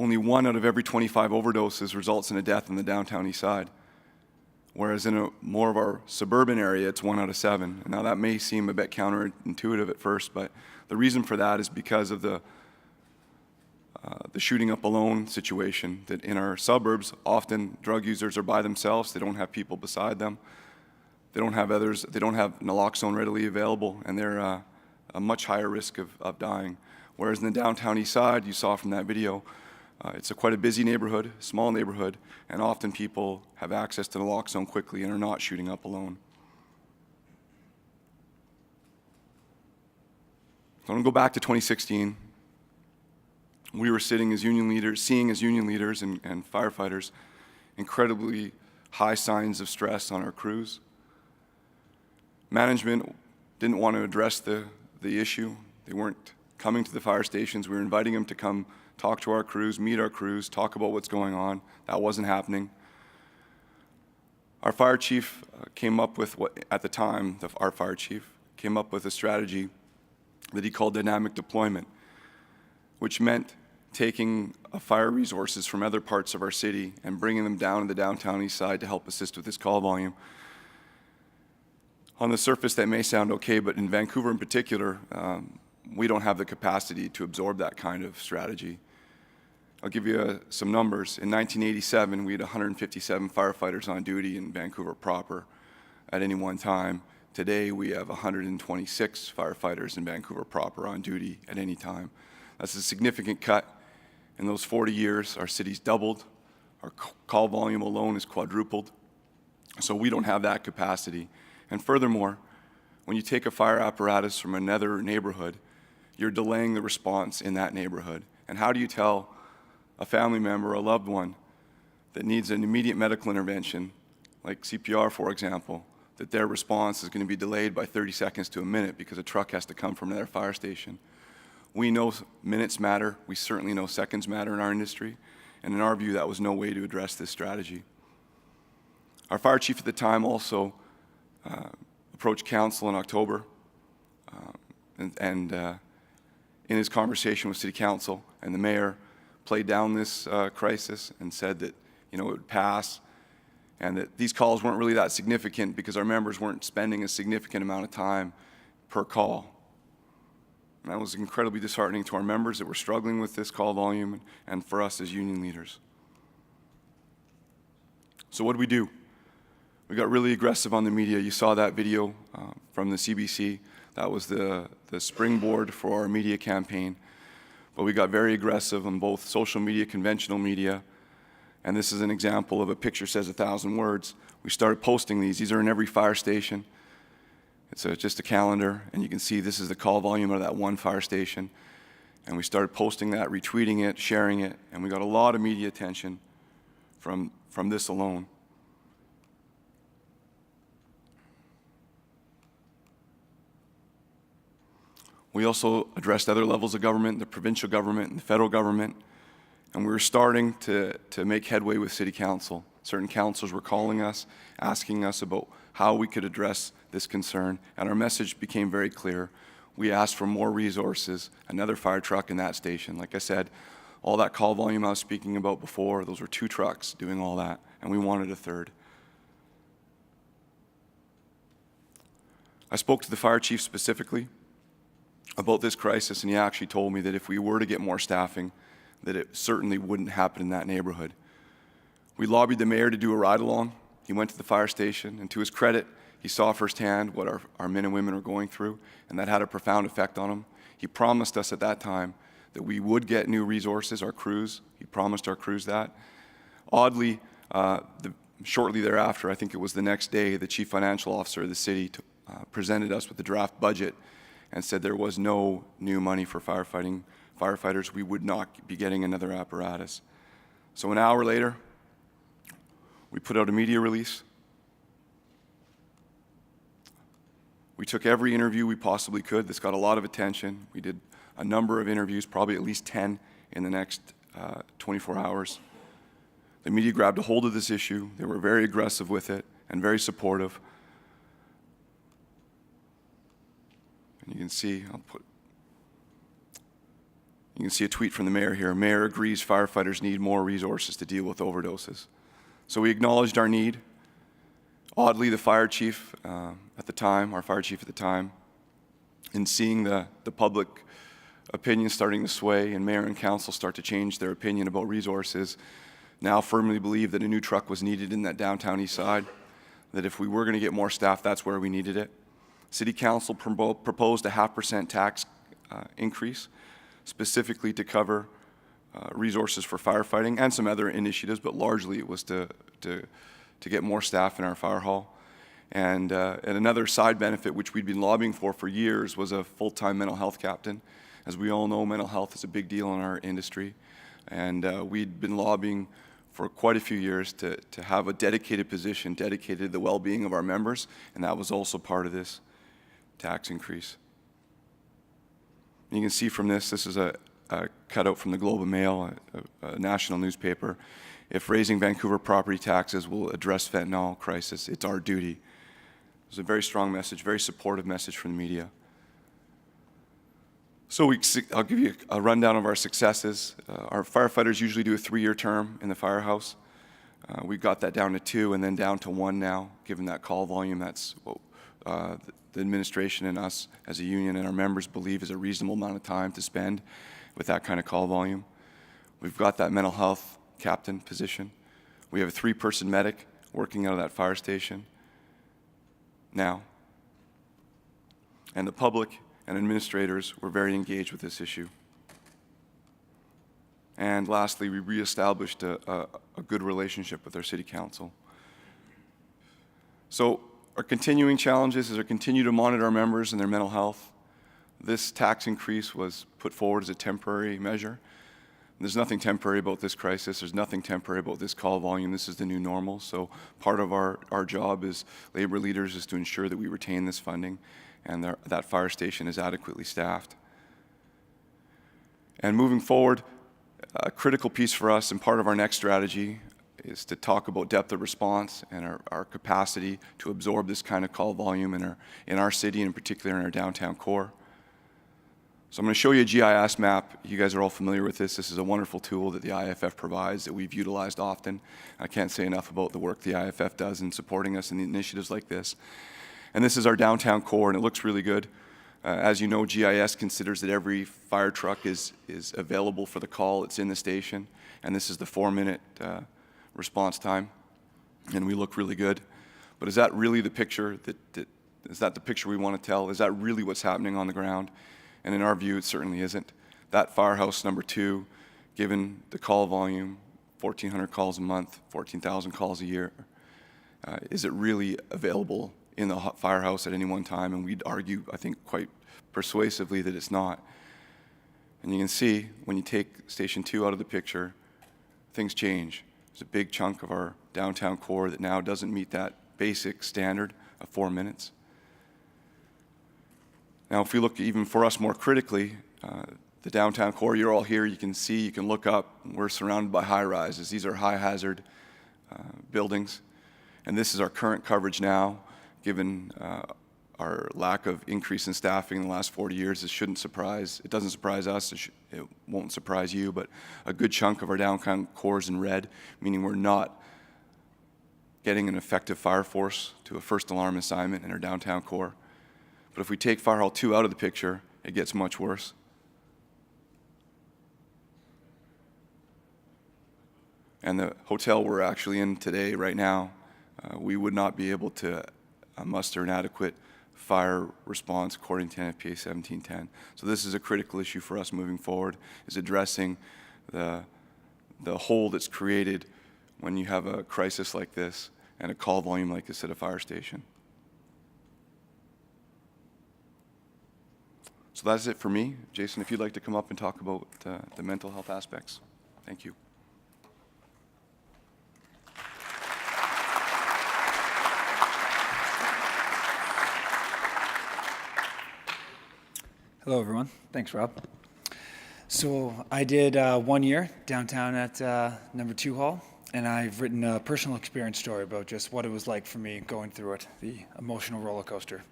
Only 1 out of every 25 overdoses results in a death in the downtown east side. whereas in more of our suburban area, it's 1 out of 7. Now that may seem a bit counterintuitive at first, but the reason for that is because of the shooting up alone situation, that in our suburbs, often drug users are by themselves, they don't have people beside them, they don't have others, they don't have naloxone readily available, and they're a much higher risk of dying. Whereas in the downtown east side, you saw from that video, it's quite a busy neighborhood, small neighborhood, and often people have access to naloxone quickly and are not shooting up alone. So I'm going to go back to 2016. We were seeing as union leaders and firefighters incredibly high signs of stress on our crews. Management didn't want to address the issue. They weren't coming to the fire stations. We were inviting them to come talk to our crews, meet our crews, talk about what's going on. That wasn't happening. Our fire chief came up with our fire chief came up with a strategy that he called dynamic deployment, which meant taking fire resources from other parts of our city and bringing them down to the downtown east side to help assist with this call volume. On the surface, that may sound okay, but in Vancouver in particular, we don't have the capacity to absorb that kind of strategy. I'll give you some numbers. In 1987, we had 157 firefighters on duty in Vancouver proper at any one time. Today, we have 126 firefighters in Vancouver proper on duty at any time. That's a significant cut. In those 40 years, our city's doubled. Our call volume alone is quadrupled. So we don't have that capacity. And furthermore, when you take a fire apparatus from another neighborhood, you're delaying the response in that neighborhood. And how do you tell a family member, a loved one, that needs an immediate medical intervention, like CPR, for example, that their response is going to be delayed by 30 seconds to a minute because a truck has to come from another fire station? We know minutes matter. We certainly know seconds matter in our industry. And in our view, that was no way to address this strategy. Our fire chief at the time also approached council in October and in his conversation with city council and the mayor played down this crisis and said that it would pass and that these calls weren't really that significant because our members weren't spending a significant amount of time per call. And that was incredibly disheartening to our members that were struggling with this call volume and for us as union leaders. So what did we do? We got really aggressive on the media. You saw that video from the CBC. That was the springboard for our media campaign. But we got very aggressive on both social media, conventional media, and this is an example of a picture says 1,000 words. We started posting these. These are in every fire station. It's just a calendar, and you can see this is the call volume of that one fire station. And we started posting that, retweeting it, sharing it, and we got a lot of media attention from this alone. We also addressed other levels of government, the provincial government and the federal government, and we were starting to make headway with city council. Certain councils were calling us, asking us about how we could address this concern, and our message became very clear. We asked for more resources, another fire truck in that station. Like I said, all that call volume I was speaking about before, those were 2 trucks doing all that, and we wanted a third. I spoke to the fire chief specifically about this crisis, and he actually told me that if we were to get more staffing, that it certainly wouldn't happen in that neighborhood. We lobbied the mayor to do a ride-along. He went to the fire station, and to his credit, he saw firsthand what our men and women are going through, and that had a profound effect on him. He promised us at that time that we would get new resources, our crews. He promised our crews that. Oddly, shortly thereafter, I think it was the next day, the chief financial officer of the city presented us with the draft budget and said there was no new money for firefighters. We would not be getting another apparatus. So an hour later, we put out a media release. We took every interview we possibly could. This got a lot of attention. We did a number of interviews, probably at least 10 in the next 24 hours. The media grabbed a hold of this issue. They were very aggressive with it and very supportive. And you can see, you can see a tweet from the mayor here. Mayor agrees firefighters need more resources to deal with overdoses. So we acknowledged our need, Oddly, the fire chief at the time, our fire chief at the time, in seeing the public opinion starting to sway and mayor and council start to change their opinion about resources, now firmly believe that a new truck was needed in that downtown east side, that if we were going to get more staff, that's where we needed it. City Council proposed a 0.5% tax increase, specifically to cover resources for firefighting and some other initiatives, but largely it was to get more staff in our fire hall. And another side benefit, which we'd been lobbying for years, was a full-time mental health captain. As we all know, mental health is a big deal in our industry, and we'd been lobbying for quite a few years to have a dedicated position dedicated to the well-being of our members, and that was also part of this tax increase. You can see from this is a cutout from the Globe and Mail, a national newspaper. If raising Vancouver property taxes will address fentanyl crisis, it's our duty. It's a very strong message, very supportive message from the media. So I'll give you a rundown of our successes. Our firefighters usually do a 3-year term in the firehouse. We got that down to 2 and then down to 1 now, given that call volume. That's what the administration and us as a union and our members believe is a reasonable amount of time to spend with that kind of call volume. We've got that mental health captain position. We have a 3-person medic working out of that fire station now. And the public and administrators were very engaged with this issue. And lastly, we reestablished a good relationship with our city council. So our continuing challenges is to continue to monitor our members and their mental health. This tax increase was put forward as a temporary measure. There's nothing temporary about this crisis. There's nothing temporary about this call volume. This is the new normal. So part of our job as labor leaders is to ensure that we retain this funding and that fire station is adequately staffed. And moving forward, a critical piece for us and part of our next strategy is to talk about depth of response and our capacity to absorb this kind of call volume in our city, and in particular in our downtown core. So I'm going to show you a GIS map. You guys are all familiar with this. This is a wonderful tool that the IFF provides that we've utilized often. I can't say enough about the work the IFF does in supporting us in initiatives like this. And this is our downtown core, and it looks really good. As you know, GIS considers that every fire truck is available for the call. It's in the station, and this is the 4-minute response time, and we look really good. But is that really the picture is that the picture we want to tell? Is that really what's happening on the ground? And in our view, it certainly isn't. That firehouse number 2, given the call volume, 1,400 calls a month, 14,000 calls a year, is it really available in the firehouse at any one time? And we'd argue, I think, quite persuasively that it's not. And you can see when you take Station 2 out of the picture, things change. There's a big chunk of our downtown core that now doesn't meet that basic standard of 4 minutes. Now, if we look even for us more critically, the downtown core, you're all here, you can see, you can look up, we're surrounded by high rises. These are high hazard buildings. And this is our current coverage now, given our lack of increase in staffing in the last 40 years. It doesn't surprise us, it won't surprise you, but a good chunk of our downtown core is in red, meaning we're not getting an effective fire force to a first alarm assignment in our downtown core. But if we take Fire Hall 2 out of the picture, it gets much worse. And the hotel we're actually in today, right now, we would not be able to muster an adequate fire response according to NFPA 1710. So this is a critical issue for us moving forward, is addressing the hole that's created when you have a crisis like this and a call volume like this at a fire station. So that's it for me. Jason, if you'd like to come up and talk about the mental health aspects. Thank you. Hello, everyone. Thanks, Rob. So I did 1 year downtown at number 2 hall, and I've written a personal experience story about just what it was like for me going through it, the emotional roller coaster.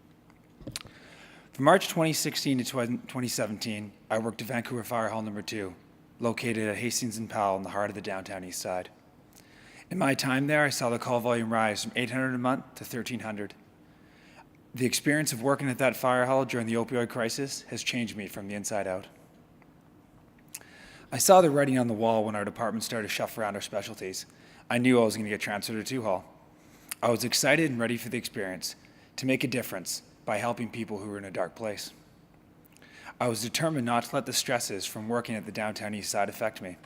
From March 2016 to 2017, I worked at Vancouver Fire Hall number 2, located at Hastings and Powell in the heart of the downtown east side. In my time there, I saw the call volume rise from 800 a month to 1,300. The experience of working at that fire hall during the opioid crisis has changed me from the inside out. I saw the writing on the wall when our department started to shuffle around our specialties. I knew I was going to get transferred to 2 Hall. I was excited and ready for the experience, to make a difference by helping people who were in a dark place. I was determined not to let the stresses from working at the downtown east side affect me.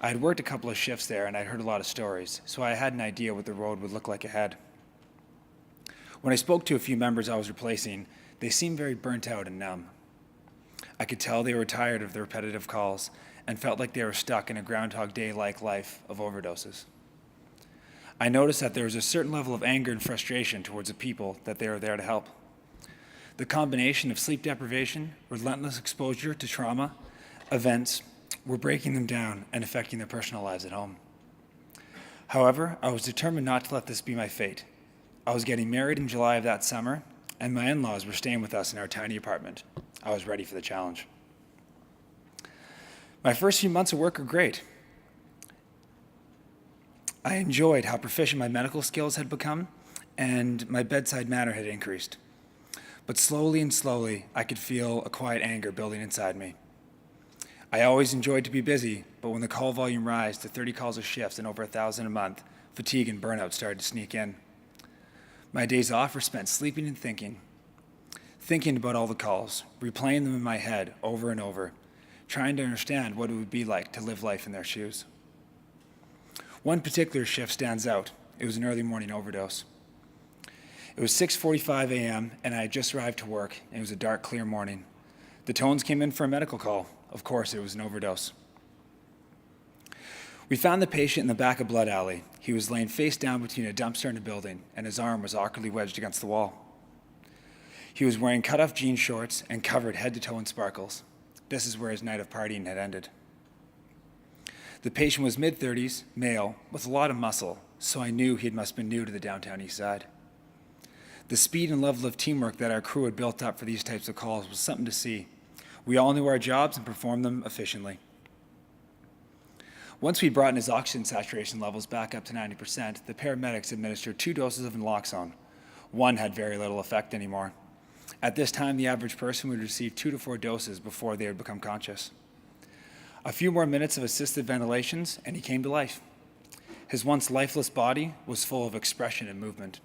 I had worked a couple of shifts there and I'd heard a lot of stories, so I had an idea what the road would look like ahead. When I spoke to a few members I was replacing, they seemed very burnt out and numb. I could tell they were tired of the repetitive calls and felt like they were stuck in a Groundhog Day-like life of overdoses. I noticed that there was a certain level of anger and frustration towards the people that they were there to help. The combination of sleep deprivation, relentless exposure to trauma, events were breaking them down and affecting their personal lives at home. However, I was determined not to let this be my fate. I was getting married in July of that summer, and my in-laws were staying with us in our tiny apartment. I was ready for the challenge. My first few months of work were great. I enjoyed how proficient my medical skills had become, and my bedside manner had increased. But slowly and slowly, I could feel a quiet anger building inside me. I always enjoyed to be busy, but when the call volume rose to 30 calls a shift and over 1,000 a month, fatigue and burnout started to sneak in. My days off were spent sleeping and thinking about all the calls, replaying them in my head over and over, trying to understand what it would be like to live life in their shoes. One particular shift stands out. It was an early morning overdose. It was 6:45 a.m. and I had just arrived to work, and it was a dark, clear morning. The tones came in for a medical call. Of course, it was an overdose. We found the patient in the back of Blood Alley. He was laying face down between a dumpster and a building, and his arm was awkwardly wedged against the wall. He was wearing cut-off jean shorts and covered head to toe in sparkles. This is where his night of partying had ended. The patient was mid-30s, male, with a lot of muscle, so I knew he must have been new to the downtown east side. The speed and level of teamwork that our crew had built up for these types of calls was something to see. We all knew our jobs and performed them efficiently. Once we brought his oxygen saturation levels back up to 90%, the paramedics administered 2 doses of naloxone. One had very little effect anymore. At this time, the average person would receive 2 to 4 doses before they would become conscious. A few more minutes of assisted ventilations, and he came to life. His once lifeless body was full of expression and movement.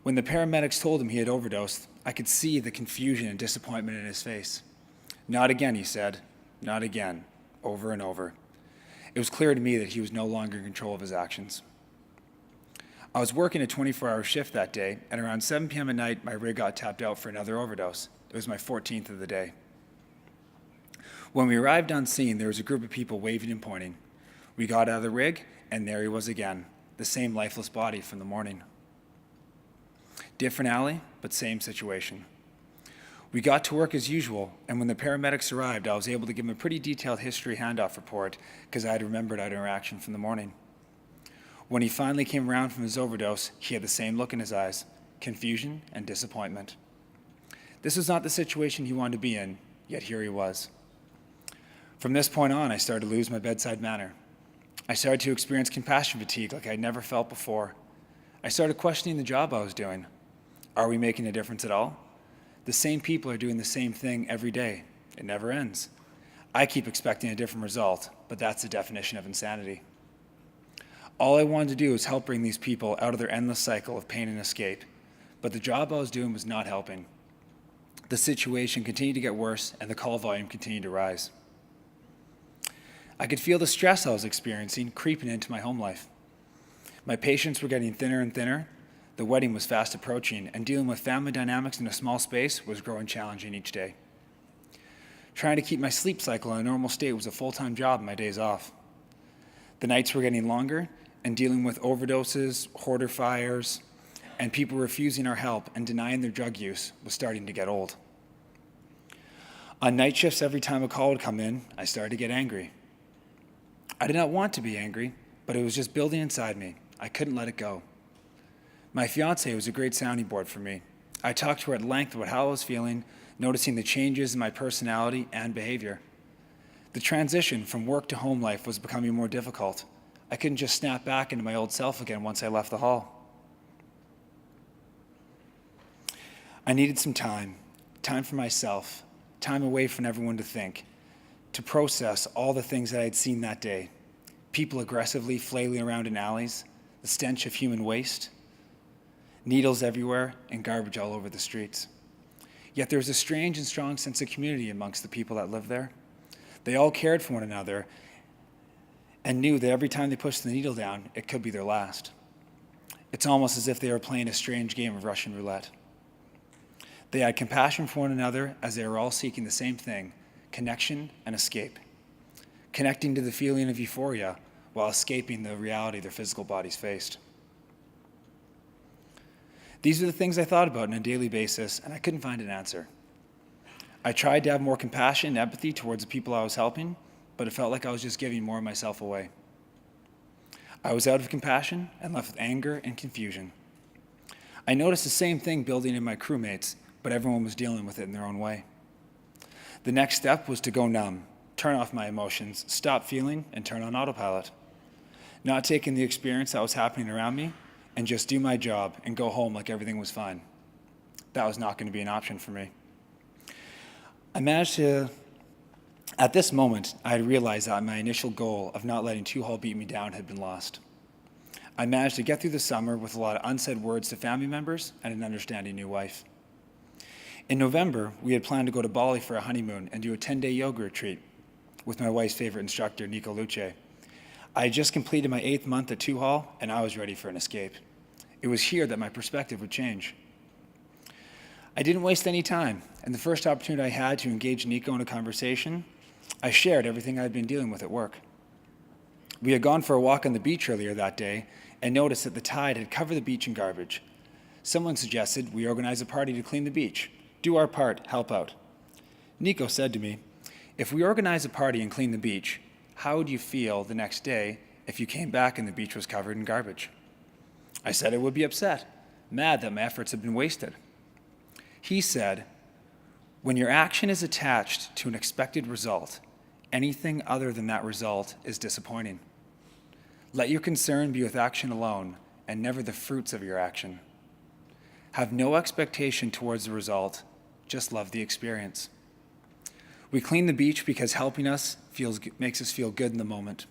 When the paramedics told him he had overdosed, I could see the confusion and disappointment in his face. "Not again," he said. "Not again," over and over. It was clear to me that he was no longer in control of his actions. I was working a 24-hour shift that day, and around 7 p.m. at night, my rig got tapped out for another overdose. It was my 14th of the day. When we arrived on scene, there was a group of people waving and pointing. We got out of the rig, and there he was again, the same lifeless body from the morning. Different alley, but same situation. We got to work as usual, and when the paramedics arrived, I was able to give them a pretty detailed history handoff report because I had remembered our interaction from the morning. When he finally came around from his overdose, he had the same look in his eyes, confusion and disappointment. This was not the situation he wanted to be in, yet here he was. From this point on, I started to lose my bedside manner. I started to experience compassion fatigue like I'd never felt before. I started questioning the job I was doing. Are we making a difference at all? The same people are doing the same thing every day. It never ends. I keep expecting a different result, but that's the definition of insanity. All I wanted to do was help bring these people out of their endless cycle of pain and escape, but the job I was doing was not helping. The situation continued to get worse, and the call volume continued to rise. I could feel the stress I was experiencing creeping into my home life. My patients were getting thinner and thinner. The wedding was fast approaching, and dealing with family dynamics in a small space was growing challenging each day. Trying to keep my sleep cycle in a normal state was a full-time job on my days off. The nights were getting longer, and dealing with overdoses, hoarder fires, and people refusing our help and denying their drug use was starting to get old. On night shifts, every time a call would come in, I started to get angry. I did not want to be angry, but it was just building inside me. I couldn't let it go. My fiancée was a great sounding board for me. I talked to her at length about how I was feeling, noticing the changes in my personality and behavior. The transition from work to home life was becoming more difficult. I couldn't just snap back into my old self again once I left the hall. I needed some time for myself, time away from everyone to think, to process all the things that I had seen that day. People aggressively flailing around in alleys, the stench of human waste, needles everywhere, and garbage all over the streets. Yet there was a strange and strong sense of community amongst the people that lived there. They all cared for one another and knew that every time they pushed the needle down, it could be their last. It's almost as if they were playing a strange game of Russian roulette. They had compassion for one another as they were all seeking the same thing, connection and escape. Connecting to the feeling of euphoria while escaping the reality their physical bodies faced. These are the things I thought about on a daily basis, and I couldn't find an answer. I tried to have more compassion and empathy towards the people I was helping, but it felt like I was just giving more of myself away. I was out of compassion and left with anger and confusion. I noticed the same thing building in my crewmates, but everyone was dealing with it in their own way. The next step was to go numb, turn off my emotions, stop feeling, and turn on autopilot. Not taking the experience that was happening around me, and just do my job and go home like everything was fine. That was not going to be an option for me. At this moment, I had realized that my initial goal of not letting Two-Hall beat me down had been lost. I managed to get through the summer with a lot of unsaid words to family members and an understanding new wife. In November, we had planned to go to Bali for a honeymoon and do a 10-day yoga retreat with my wife's favorite instructor, Nico Luce. I had just completed my 8th month at Two-Hall, and I was ready for an escape. It was here that my perspective would change. I didn't waste any time, and the first opportunity I had to engage Nico in a conversation, I shared everything I had been dealing with at work. We had gone for a walk on the beach earlier that day and noticed that the tide had covered the beach in garbage. Someone suggested we organize a party to clean the beach, do our part, help out. Nico said to me, "If we organize a party and clean the beach, how would you feel the next day if you came back and the beach was covered in garbage?" I said I would be upset, mad that my efforts had been wasted. He said, "When your action is attached to an expected result, anything other than that result is disappointing. Let your concern be with action alone and never the fruits of your action. Have no expectation towards the result, just love the experience." We clean the beach because helping us makes us feel good in the moment.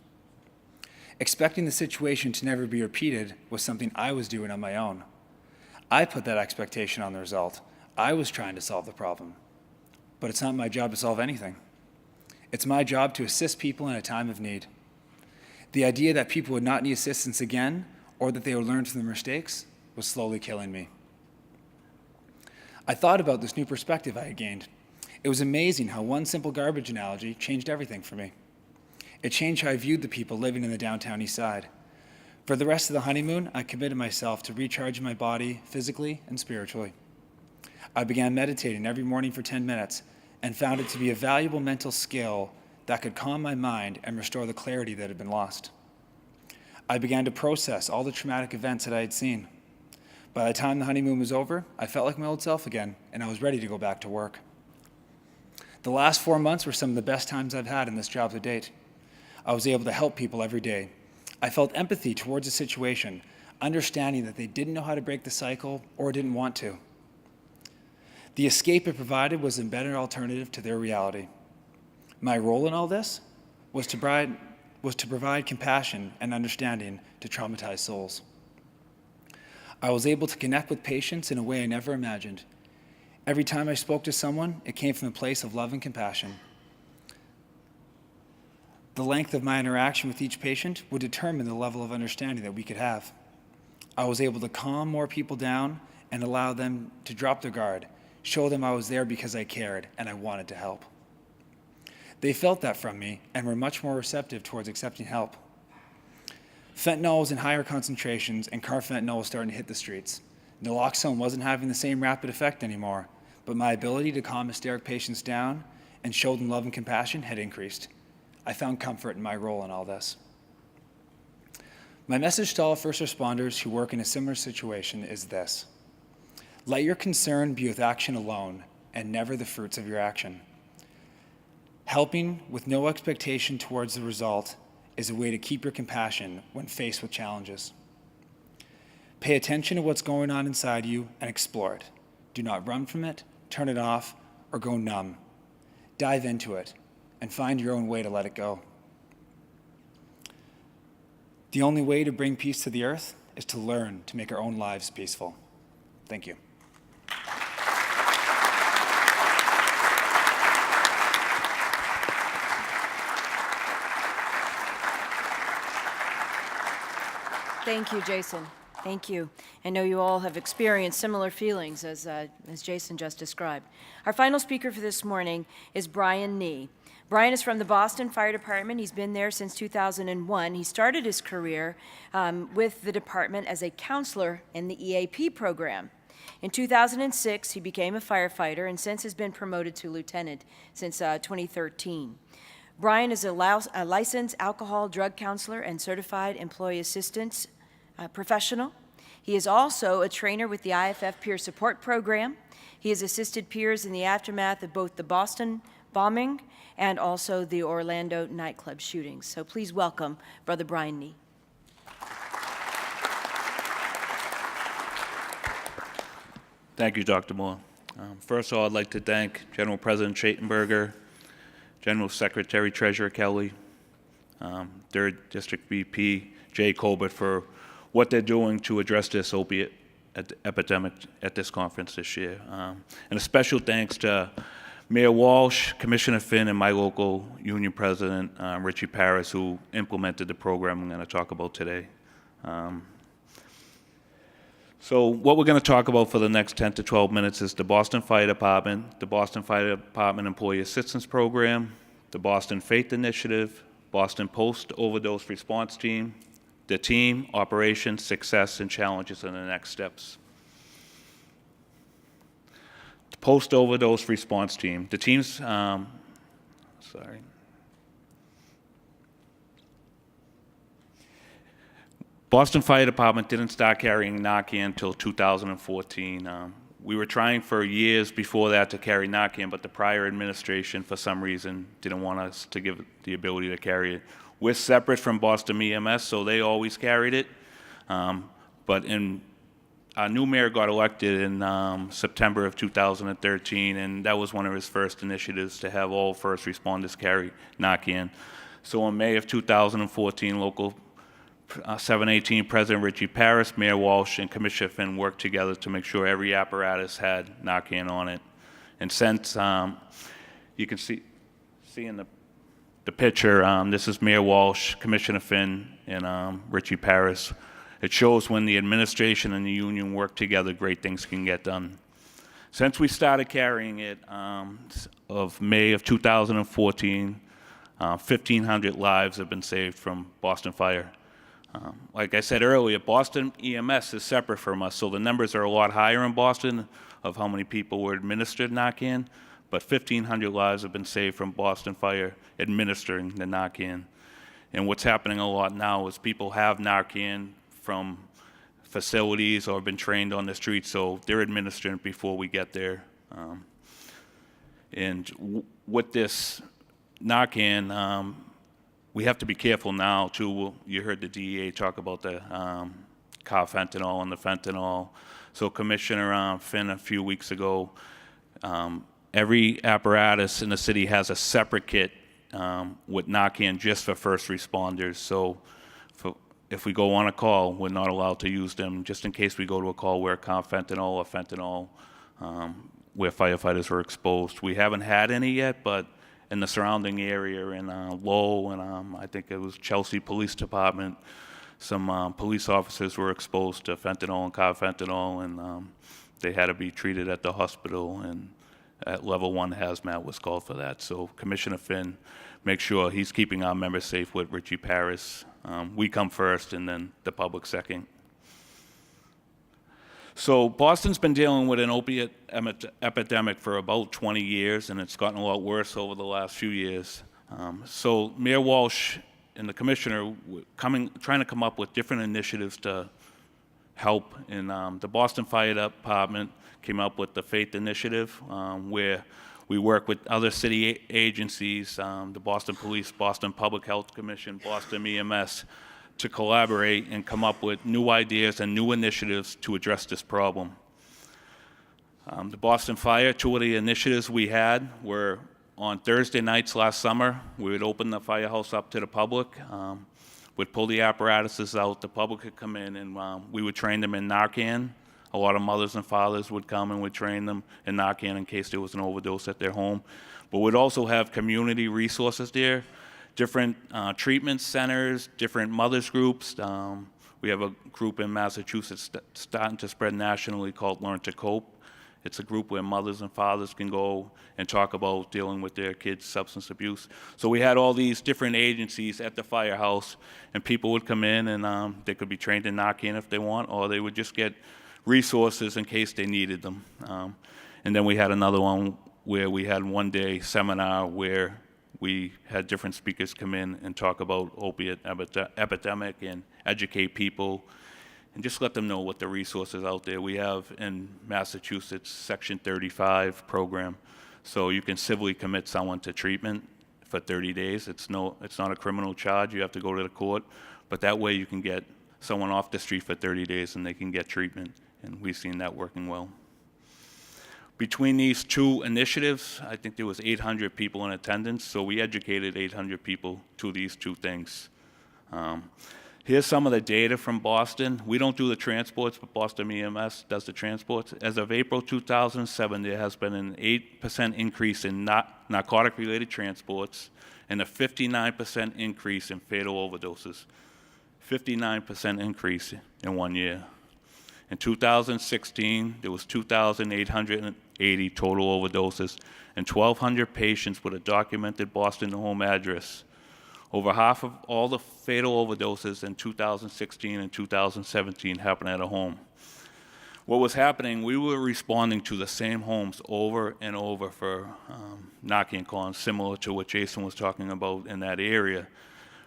Expecting the situation to never be repeated was something I was doing on my own. I put that expectation on the result. I was trying to solve the problem. But it's not my job to solve anything. It's my job to assist people in a time of need. The idea that people would not need assistance again or that they would learn from their mistakes was slowly killing me. I thought about this new perspective I had gained. It was amazing how one simple garbage analogy changed everything for me. It changed how I viewed the people living in the downtown east side. For the rest of the honeymoon, I committed myself to recharging my body physically and spiritually. I began meditating every morning for 10 minutes and found it to be a valuable mental skill that could calm my mind and restore the clarity that had been lost. I began to process all the traumatic events that I had seen. By the time the honeymoon was over, I felt like my old self again, and I was ready to go back to work. The last 4 months were some of the best times I've had in this job to date. I was able to help people every day. I felt empathy towards the situation, understanding that they didn't know how to break the cycle or didn't want to. The escape it provided was a better alternative to their reality. My role in all this was to provide compassion and understanding to traumatized souls. I was able to connect with patients in a way I never imagined. Every time I spoke to someone, it came from a place of love and compassion. The length of my interaction with each patient would determine the level of understanding that we could have. I was able to calm more people down and allow them to drop their guard, show them I was there because I cared and I wanted to help. They felt that from me and were much more receptive towards accepting help. Fentanyl was in higher concentrations and carfentanil was starting to hit the streets. Naloxone wasn't having the same rapid effect anymore, but my ability to calm hysteric patients down and show them love and compassion had increased. I found comfort in my role in all this. My message to all first responders who work in a similar situation is this: let your concern be with action alone and never the fruits of your action. Helping with no expectation towards the result, is a way to keep your compassion when faced with challenges. Pay attention to what's going on inside you and explore it. Do not run from it, turn it off, or go numb. Dive into it and find your own way to let it go. The only way to bring peace to the earth is to learn to make our own lives peaceful. Thank you. Thank you, Jason. Thank you. I know you all have experienced similar feelings as Jason just described. Our final speaker for this morning is Brian Nee. Brian is from the Boston Fire Department. He's been there since 2001. He started his career with the department as a counselor in the EAP program. In 2006, he became a firefighter and since has been promoted to lieutenant since 2013. Brian is a licensed alcohol drug counselor and certified employee assistance professional. He is also a trainer with the IFF Peer Support Program. He has assisted peers in the aftermath of both the Boston bombing and also the Orlando nightclub shootings. So please welcome Brother Brian Nee. Thank you, Dr. Moore. First of all, I'd like to thank General President Schaitenberger, General Secretary Treasurer Kelly, 3rd District VP Jay Colbert for what they're doing to address this opiate epidemic at this conference this year. And a special thanks to Mayor Walsh, Commissioner Finn, and my local union president, Richie Paris, who implemented the program I'm going to talk about today. So what we're going to talk about for the next 10 to 12 minutes is the Boston Fire Department, the Boston Fire Department Employee Assistance Program, the Boston Faith Initiative, Boston Post-Overdose Response Team, the team, operations, success, and challenges and the next steps. The Post-Overdose Response Team. The team's, Boston Fire Department didn't start carrying Narcan until 2014. We were trying for years before that to carry Narcan, but the prior administration, for some reason, didn't want us to give the ability to carry it. We're separate from Boston EMS, so they always carried it. But our new mayor got elected in September of 2013, and that was one of his first initiatives to have all first responders carry Narcan. So in May of 2014, local 718 President Richie Paris, Mayor Walsh, and Commissioner Finn worked together to make sure every apparatus had Narcan on it. And since you can see in the picture, this is Mayor Walsh, Commissioner Finn, and Richie Paris. It shows when the administration and the union work together, great things can get done. Since we started carrying it of May of 2014, 1,500 lives have been saved from Boston Fire. Like I said earlier, Boston EMS is separate from us, so the numbers are a lot higher in Boston of how many people were administered Narcan, but 1,500 lives have been saved from Boston Fire administering the Narcan. And what's happening a lot now is people have Narcan from facilities or been trained on the street, so they're administering it before we get there. And with this Narcan, we have to be careful now, too. You heard the DEA talk about the carfentanil and the fentanyl. So Commissioner Finn, a few weeks ago, every apparatus in the city has a separate kit with Narcan just for first responders. So if we go on a call, we're not allowed to use them, just in case we go to a call where carfentanil or fentanyl, where firefighters were exposed. We haven't had any yet, but in the surrounding area in Lowell and I think it was Chelsea Police Department, some police officers were exposed to fentanyl and carfentanil, and they had to be treated at the hospital, and at level 1 hazmat was called for that. So Commissioner Finn makes sure he's keeping our members safe with Richie Paris. We come first and then the public second. So Boston's been dealing with an opiate epidemic for about 20 years, and it's gotten a lot worse over the last few years. So Mayor Walsh and the commissioner trying to come up with different initiatives to help. And the Boston Fire Department came up with the Faith Initiative, where We work with other city agencies, the Boston Police, Boston Public Health Commission, Boston EMS, to collaborate and come up with new ideas and new initiatives to address this problem. The Boston Fire, two of the initiatives we had were on Thursday nights last summer. We would open the firehouse up to the public. We'd pull the apparatuses out, the public could come in, and we would train them in Narcan. A lot of mothers and fathers would come and would train them in Narcan in case there was an overdose at their home. But we'd also have community resources there, different treatment centers, different mothers groups. We have a group in Massachusetts starting to spread nationally called Learn to Cope. It's a group where mothers and fathers can go and talk about dealing with their kids' substance abuse. So we had all these different agencies at the firehouse, and people would come in and they could be trained in Narcan if they want, or they would just get resources in case they needed them. And then we had another one where we had one day seminar where we had different speakers come in and talk about opiate epidemic and educate people and just let them know what the resources out there. We have in Massachusetts Section 35 program, so you can civilly commit someone to treatment for 30 days. It's not a criminal charge. You have to go to the court, but that way you can get someone off the street for 30 days and they can get treatment, and we've seen that working well. Between these two initiatives, I think there was 800 people in attendance, so we educated 800 people to these two things. Here's some of the data from Boston. We don't do the transports, but Boston EMS does the transports. As of April 2007, there has been an 8% increase in narcotic-related transports and a 59% increase in fatal overdoses. 59% increase in 1 year. In 2016, there was 2,880 total overdoses and 1,200 patients with a documented Boston home address. Over half of all the fatal overdoses in 2016 and 2017 happened at a home. What was happening, we were responding to the same homes over and over for Narcan calls, similar to what Jason was talking about in that area.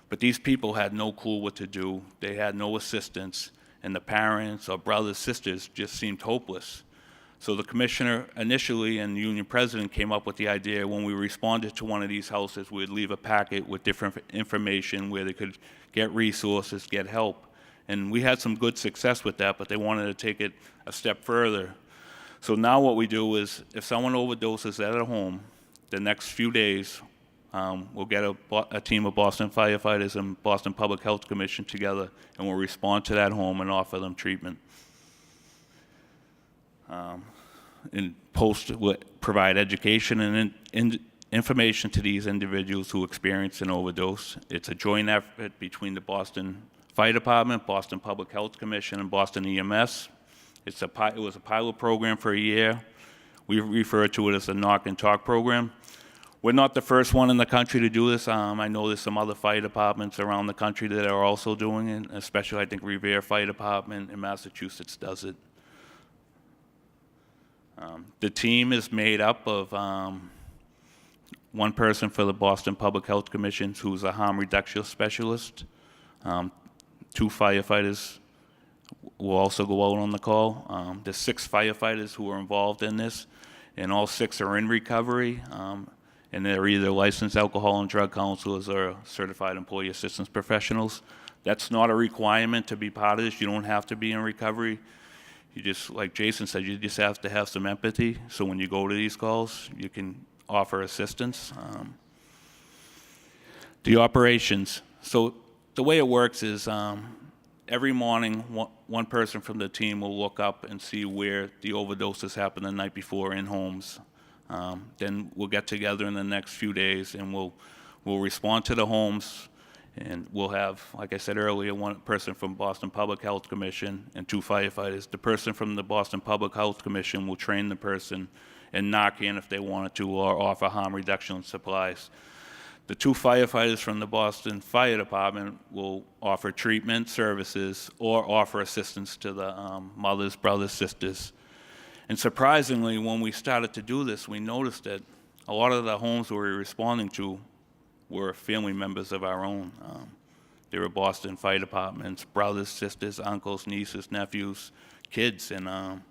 But these people had no clue what to do. They had no assistance, and the parents or brothers, sisters just seemed hopeless. So the commissioner initially and the union president came up with the idea when we responded to one of these houses, we'd leave a packet with different information where they could get resources, get help. And we had some good success with that, but they wanted to take it a step further. So now what we do is if someone overdoses at a home, the next few days, we'll get a team of Boston firefighters and Boston Public Health Commission together, and we'll respond to that home and offer them treatment. And provide education and information to these individuals who experience an overdose. It's a joint effort between the Boston Fire Department, Boston Public Health Commission, and Boston EMS. It was a pilot program for a year. We refer to it as a knock and talk program. We're not the first one in the country to do this. I know there's some other fire departments around the country that are also doing it, especially I think Revere Fire Department in Massachusetts does it. The team is made up of one person for the Boston Public Health Commission who's a harm reduction specialist. 2 firefighters will also go out on the call. There's 6 firefighters who are involved in this, and all 6 are in recovery, and they're either licensed alcohol and drug counselors or certified employee assistance professionals. That's not a requirement to be part of this. You don't have to be in recovery. You just, like Jason said, you just have to have some empathy. So when you go to these calls, you can offer assistance. The operations. So the way it works is every morning, one person from the team will look up and see where the overdoses happened the night before in homes. Then we'll get together in the next few days and we'll respond to the homes. And we'll have, like I said earlier, one person from Boston Public Health Commission and 2 firefighters. The person from the Boston Public Health Commission will train the person and knock in if they wanted to or offer harm reduction supplies. The 2 firefighters from the Boston Fire Department will offer treatment services or offer assistance to the mothers, brothers, sisters. And surprisingly, when we started to do this, we noticed that a lot of the homes we were responding to were family members of our own. They were Boston Fire Departments, brothers, sisters, uncles, nieces, nephews, kids. And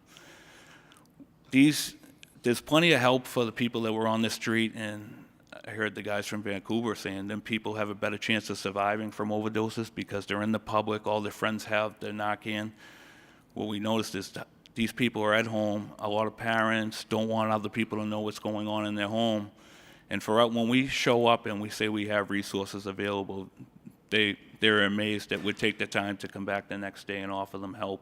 this there's plenty of help for the people that were on the street, and I heard the guys from Vancouver saying them people have a better chance of surviving from overdoses because they're in the public, all their friends have their Narcan. What we noticed is that these people are at home. A lot of parents don't want other people to know what's going on in their home. And for us, when we show up and we say we have resources available, they're amazed that we take the time to come back the next day and offer them help.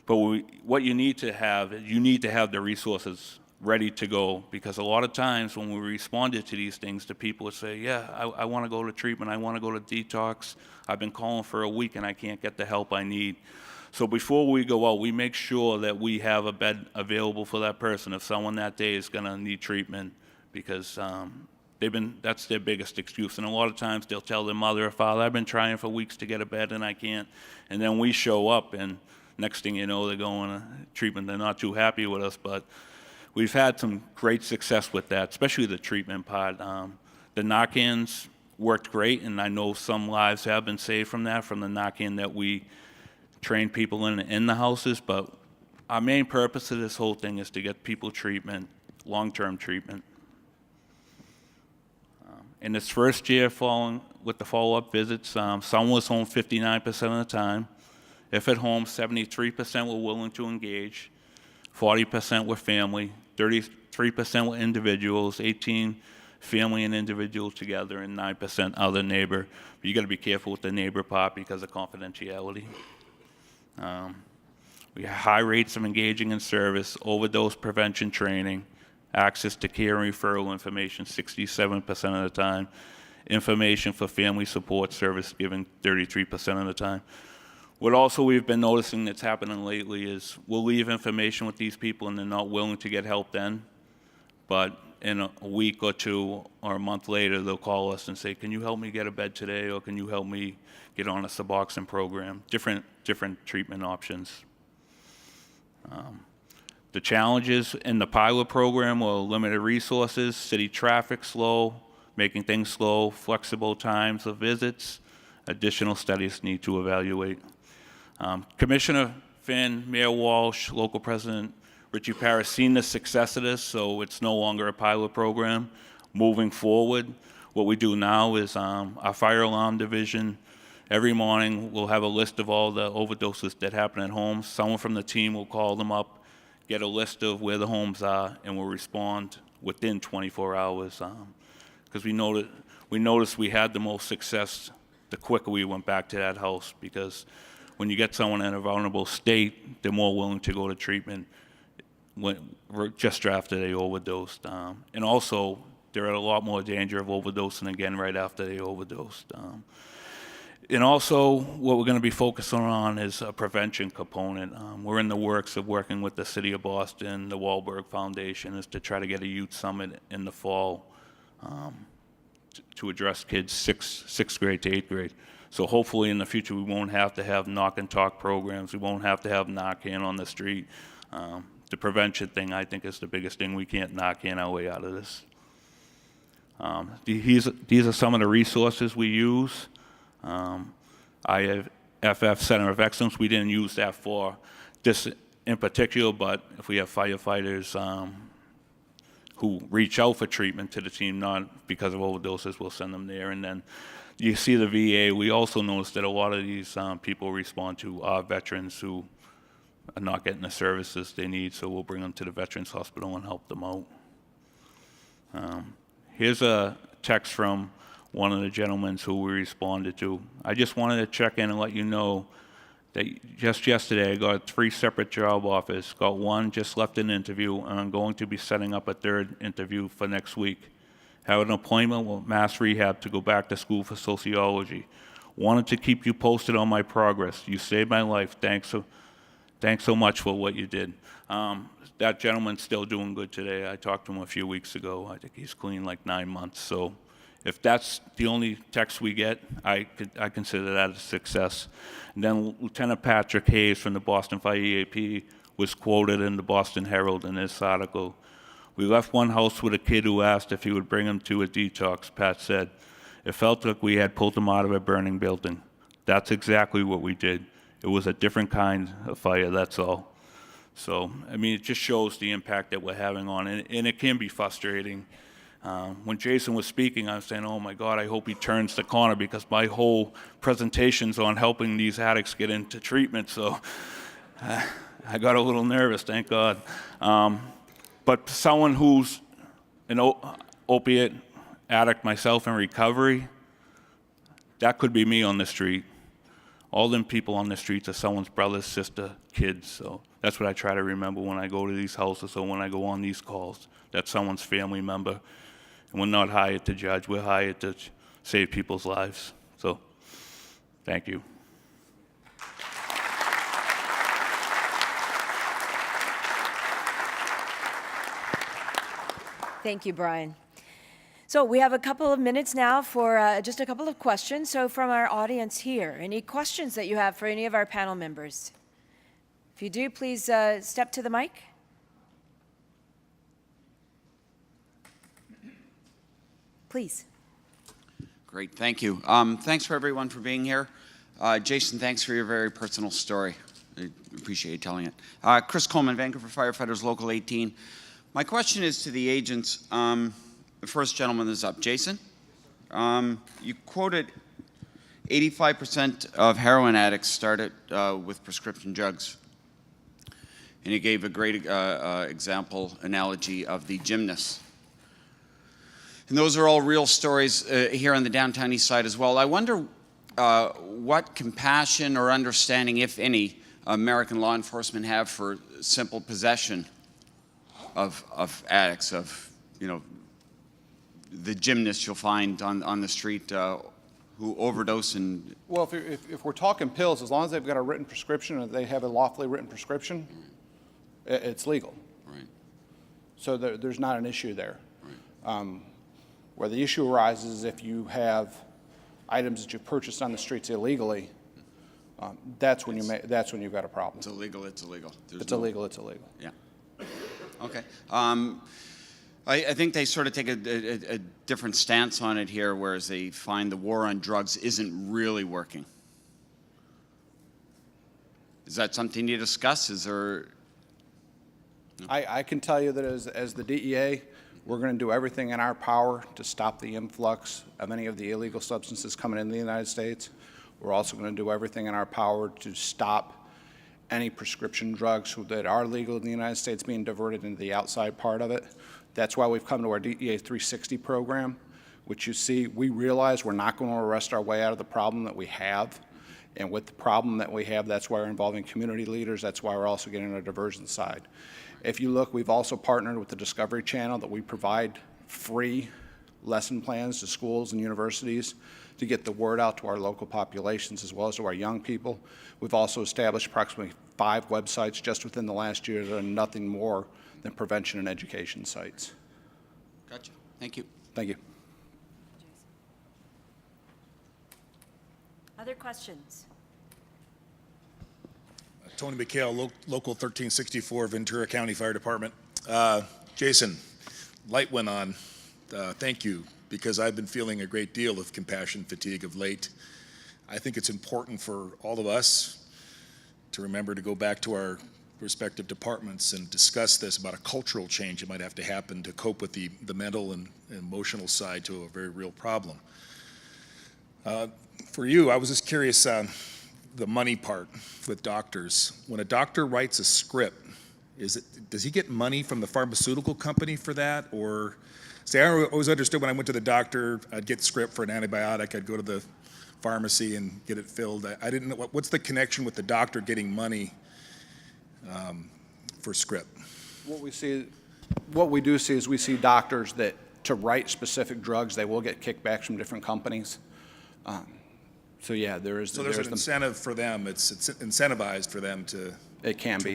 But what you need to have the resources ready to go, because a lot of times when we responded to these things, the people would say, yeah, I want to go to treatment, I want to go to detox, I've been calling for a week and I can't get the help I need. So before we go out, we make sure that we have a bed available for that person if someone that day is going to need treatment, because that's their biggest excuse. And a lot of times they'll tell their mother or father, I've been trying for weeks to get a bed and I can't. And then we show up and next thing you know, they're going to treatment. They're not too happy with us, but we've had some great success with that, especially the treatment part. The Narcans worked great, and I know some lives have been saved from that, from the Narcan that we train people in the houses. But our main purpose of this whole thing is to get people treatment, long-term treatment. In this first year following with the follow-up visits, someone was home 59% of the time. If at home, 73% were willing to engage, 40% were family, 33% were individuals, 18 family and individual together, and 9% other neighbor. But you got to be careful with the neighbor part because of confidentiality. We have high rates of engaging in service, overdose prevention training, access to care and referral information 67% of the time, information for family support service given 33% of the time. What also we've been noticing that's happening lately is we'll leave information with these people and they're not willing to get help then, but in a week or two or a month later, they'll call us and say, can you help me get a bed today, or can you help me get on a Suboxone program? Different treatment options. The challenges in the pilot program were limited resources, city traffic slow, making things slow, flexible times of visits. Additional studies need to evaluate. Commissioner Finn, Mayor Walsh, local president Richie Parrish seen the success of this, so it's no longer a pilot program. Moving forward, what we do now is our fire alarm division, every morning we'll have a list of all the overdoses that happen at homes. Someone from the team will call them up, get a list of where the homes are, and we'll respond within 24 hours. Because we noticed we had the most success the quicker we went back to that house, because when you get someone in a vulnerable state, they're more willing to go to treatment just after they overdosed. And also, they're at a lot more danger of overdosing again right after they overdosed. And also, what we're going to be focusing on is a prevention component. We're in the works of working with the City of Boston, the Wahlberg Foundation, is to try to get a youth summit in the fall to address kids sixth grade to 8th grade. So hopefully in the future we won't have to have knock and talk programs. We won't have to have Narcan on the street. The prevention thing, I think, is the biggest thing. We can't Narcan our way out of this. These are some of the resources we use. I have FF Center of Excellence. We didn't use that for this in particular, but if we have firefighters who reach out for treatment to the team, not because of overdoses, we'll send them there. And then you see the VA. We also noticed that a lot of these people respond to are veterans who are not getting the services they need, so we'll bring them to the Veterans Hospital and help them out. Here's a text from one of the gentlemen who we responded to. I just wanted to check in and let you know that just yesterday I got 3 separate job offers. Got one, just left an interview, and I'm going to be setting up a 3rd interview for next week. Have an appointment with Mass Rehab to go back to school for sociology. Wanted to keep you posted on my progress. You saved my life. Thanks so much for what you did. That gentleman's still doing good today. I talked to him a few weeks ago. I think he's clean like 9 months. So if that's the only text we get, I consider that a success. And then Lieutenant Patrick Hayes from the Boston Fire EAP was quoted in the Boston Herald in this article. We left one house with a kid who asked if he would bring him to a detox. Pat said, it felt like we had pulled him out of a burning building. That's exactly what we did. It was a different kind of fire, that's all. So, I mean, it just shows the impact that we're having on it, and it can be frustrating. When Jason was speaking, I was saying, oh my God, I hope he turns the corner, because my whole presentation's on helping these addicts get into treatment, so I got a little nervous, thank God. But someone who's an opiate addict myself in recovery, that could be me on the street. All them people on the streets are someone's brother, sister, kids, so that's what I try to remember when I go to these houses or when I go on these calls. That's someone's family member. And we're not hired to judge, we're hired to save people's lives. So, thank you. Thank you, Brian. So we have a couple of minutes now for just a couple of questions. So from our audience here, any questions that you have for any of our panel members? If you do, please step to the mic. Please. Great, thank you. Thanks for everyone for being here. Jason, thanks for your very personal story. I appreciate you telling it. Chris Coleman, Vancouver Firefighters, Local 18. My question is to the agents. The first gentleman is up. Jason, you quoted 85% of heroin addicts started with prescription drugs. And you gave a great example, analogy of the gymnast. And those are all real stories here on the downtown east side as well. I wonder what compassion or understanding, if any, American law enforcement have for simple possession of addicts, of, you know, the gymnasts you'll find on the street who overdose and... Well, if we're talking pills, as long as they've got a written prescription and they have a lawfully written prescription, it's legal. Right. So there's not an issue there. Right. Where the issue arises is if you have items that you purchased on the streets illegally, that's when you've got a problem. It's illegal, it's illegal. It's illegal, it's illegal. Yeah. Okay. I think they sort of take a different stance on it here, whereas they find the war on drugs isn't really working. Is that something you discuss? Is there... No? I can tell you that as the DEA, we're going to do everything in our power to stop the influx of any of the illegal substances coming into the United States. We're also going to do everything in our power to stop any prescription drugs that are legal in the United States being diverted into the outside part of it. That's why we've come to our DEA 360 program, which you see, we realize we're not going to arrest our way out of the problem that we have. And with the problem that we have, that's why we're involving community leaders. That's why we're also getting on the diversion side. If you look, we've also partnered with the Discovery Channel that we provide free lesson plans to schools and universities to get the word out to our local populations as well as to our young people. We've also established approximately 5 websites just within the last year that are nothing more than prevention and education sites. Gotcha. Thank you. Thank you. Other questions? Tony McHale, Local 1364, Ventura County Fire Department. Jason, light went on. Thank you, because I've been feeling a great deal of compassion fatigue of late. I think it's important for all of us to remember to go back to our respective departments and discuss this about a cultural change that might have to happen to cope with the mental and emotional side to a very real problem. For you, I was just curious on the money part with doctors. When a doctor writes a script, does he get money from the pharmaceutical company for that? Or, say, I always understood when I went to the doctor, I'd get the script for an antibiotic, I'd go to the pharmacy and get it filled. I didn't know, what's the connection with the doctor getting money for script? What we do see is we see doctors that to write specific drugs, they will get kickbacks from different companies. So yeah, there's an incentive for them. It's incentivized for them to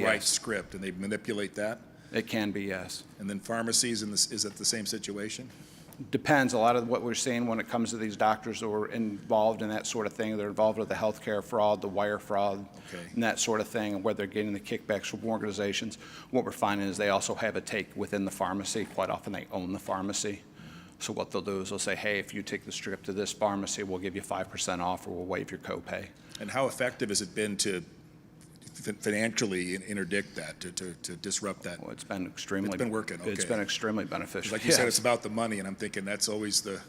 write script, and they manipulate that. It can be, yes. And then pharmacies, is it the same situation? Depends. A lot of what we're seeing when it comes to these doctors who are involved in that sort of thing, they're involved with the healthcare fraud, the wire fraud, and that sort of thing, and where they're getting the kickbacks from organizations. What we're finding is they also have a take within the pharmacy. Quite often they own the pharmacy. So what they'll do is they'll say, hey, if you take the script to this pharmacy, we'll give you 5% off or we'll waive your copay. And how effective has it been to financially interdict that, to disrupt that? Well, it's been extremely. It's been working, okay. It's been extremely beneficial. Like you said, it's about the money, and I'm thinking that's always the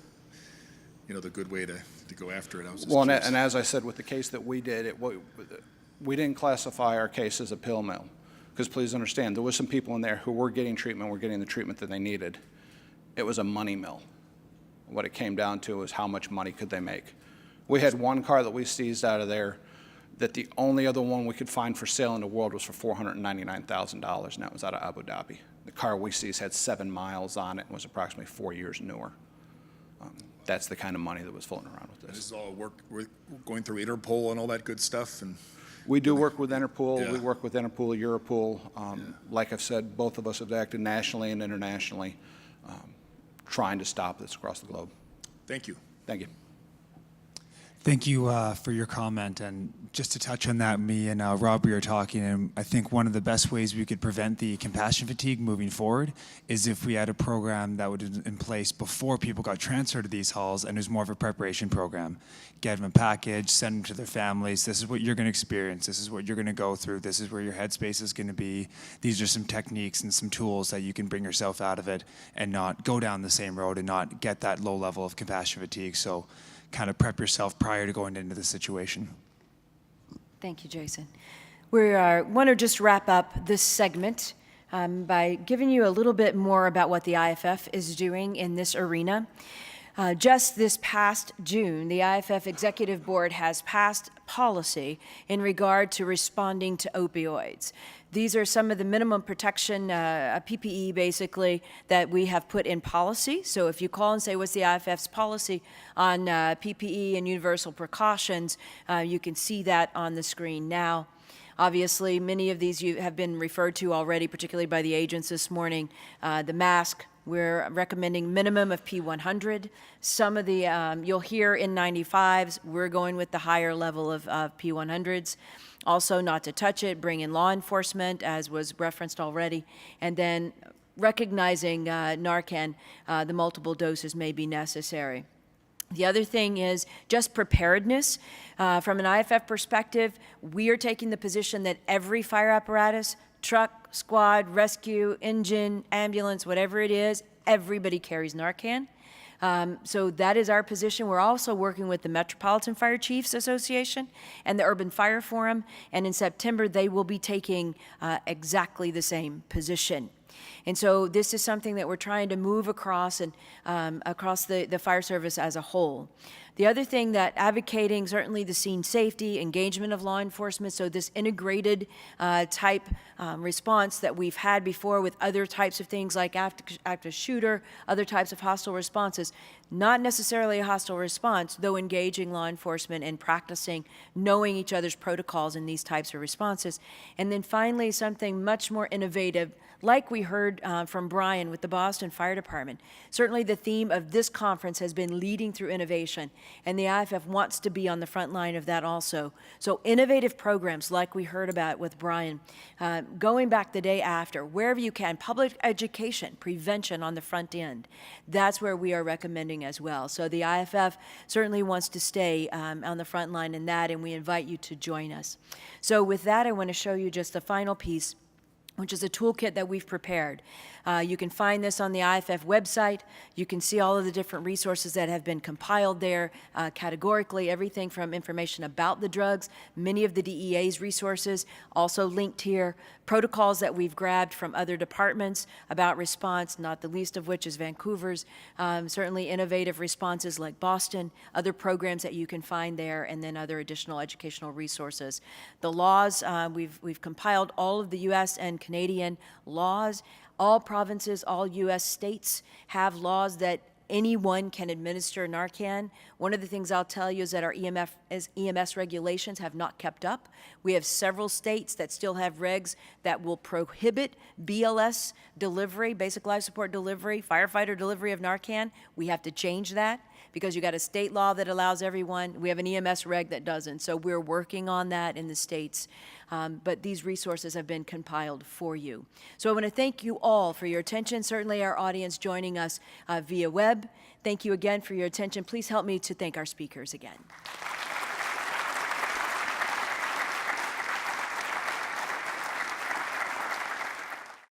good way to go after it. I was just Well, curious. and as I said, with the case that we did, we didn't classify our case as a pill mill. Because please understand, there was some people in there who were getting treatment, were getting the treatment that they needed. It was a money mill. What it came down to was how much money could they make. We had one car that we seized out of there that the only other one we could find for sale in the world was for $499,000, and that was out of Abu Dhabi. The car we seized had 7 miles on it and was approximately 4 years newer. That's the kind of money that was floating around with This this. is all we're going through Interpol and all that good stuff, and We do work with Interpol. Yeah. We work with Interpol, Europol. Like I've said, both of us have acted nationally and internationally, trying to stop this across the globe. thank you. Thank you. Thank you for your comment. And just to touch on that, me and Rob, we were talking, and I think one of the best ways we could prevent the compassion fatigue moving forward is if we had a program that was in place before people got transferred to these halls, and it was more of a preparation program. Get them a package, send them to their families. This is what you're going to experience. This is what you're going to go through. This is where your headspace is going to be. These are some techniques and some tools that you can bring yourself out of it and not go down the same road and not get that low level of compassion fatigue. So kind of prep yourself prior to going into the situation. Thank you, Jason. We want to just wrap up this segment by giving you a little bit more about what the IFF is doing in this arena. Just this past June, the IFF Executive Board has passed policy in regard to responding to opioids. These are some of the minimum protection, PPE basically, that we have put in policy. So if you call and say, what's the IFF's policy on PPE and universal precautions, you can see that on the screen now. Obviously, many of these you have been referred to already, particularly by the agents this morning. The mask, we're recommending minimum of P100. Some of the, you'll hear N95s, we're going with the higher level of P100s. Also, not to touch it, bring in law enforcement, as was referenced already. And then recognizing Narcan, the multiple doses may be necessary. The other thing is just preparedness. From an IFF perspective, we are taking the position that every fire apparatus, truck, squad, rescue, engine, ambulance, whatever it is, everybody carries Narcan. So that is our position. We're also working with the Metropolitan Fire Chiefs Association and the Urban Fire Forum, and in September they will be taking exactly the same position. And so this is something that we're trying to move across and across the fire service as a whole. The other thing that advocating certainly the scene safety, engagement of law enforcement, so this integrated type response that we've had before with other types of things like active shooter, other types of hostile responses, not necessarily a hostile response, though engaging law enforcement and practicing knowing each other's protocols in these types of responses. And then finally, something much more innovative, like we heard from Brian with the Boston Fire Department. Certainly the theme of this conference has been leading through innovation, and the IFF wants to be on the front line of that also. So innovative programs like we heard about with Brian, going back the day after, wherever you can, public education, prevention on the front end, that's where we are recommending as well. So the IFF certainly wants to stay on the front line in that, and we invite you to join us. So with that, I want to show you just the final piece, which is a toolkit that we've prepared. You can find this on the IFF website. You can see all of the different resources that have been compiled there categorically, everything from information about the drugs, many of the DEA's resources also linked here, protocols that we've grabbed from other departments about response, not the least of which is Vancouver's, certainly innovative responses like Boston, other programs that you can find there, and then other additional educational resources. The laws, we've compiled all of the U.S. and Canadian laws. All provinces, all U.S. states have laws that anyone can administer Narcan. One of the things I'll tell you is that our EMS regulations have not kept up. We have several states that still have regs that will prohibit BLS delivery, basic life support delivery, firefighter delivery of Narcan. We have to change that because you got a state law that allows everyone. We have an EMS reg that doesn't. So we're working on that in the states. But these resources have been compiled for you. So I want to thank you all for your attention, certainly our audience joining us via web. Thank you again for your attention. Please help me to thank our speakers again.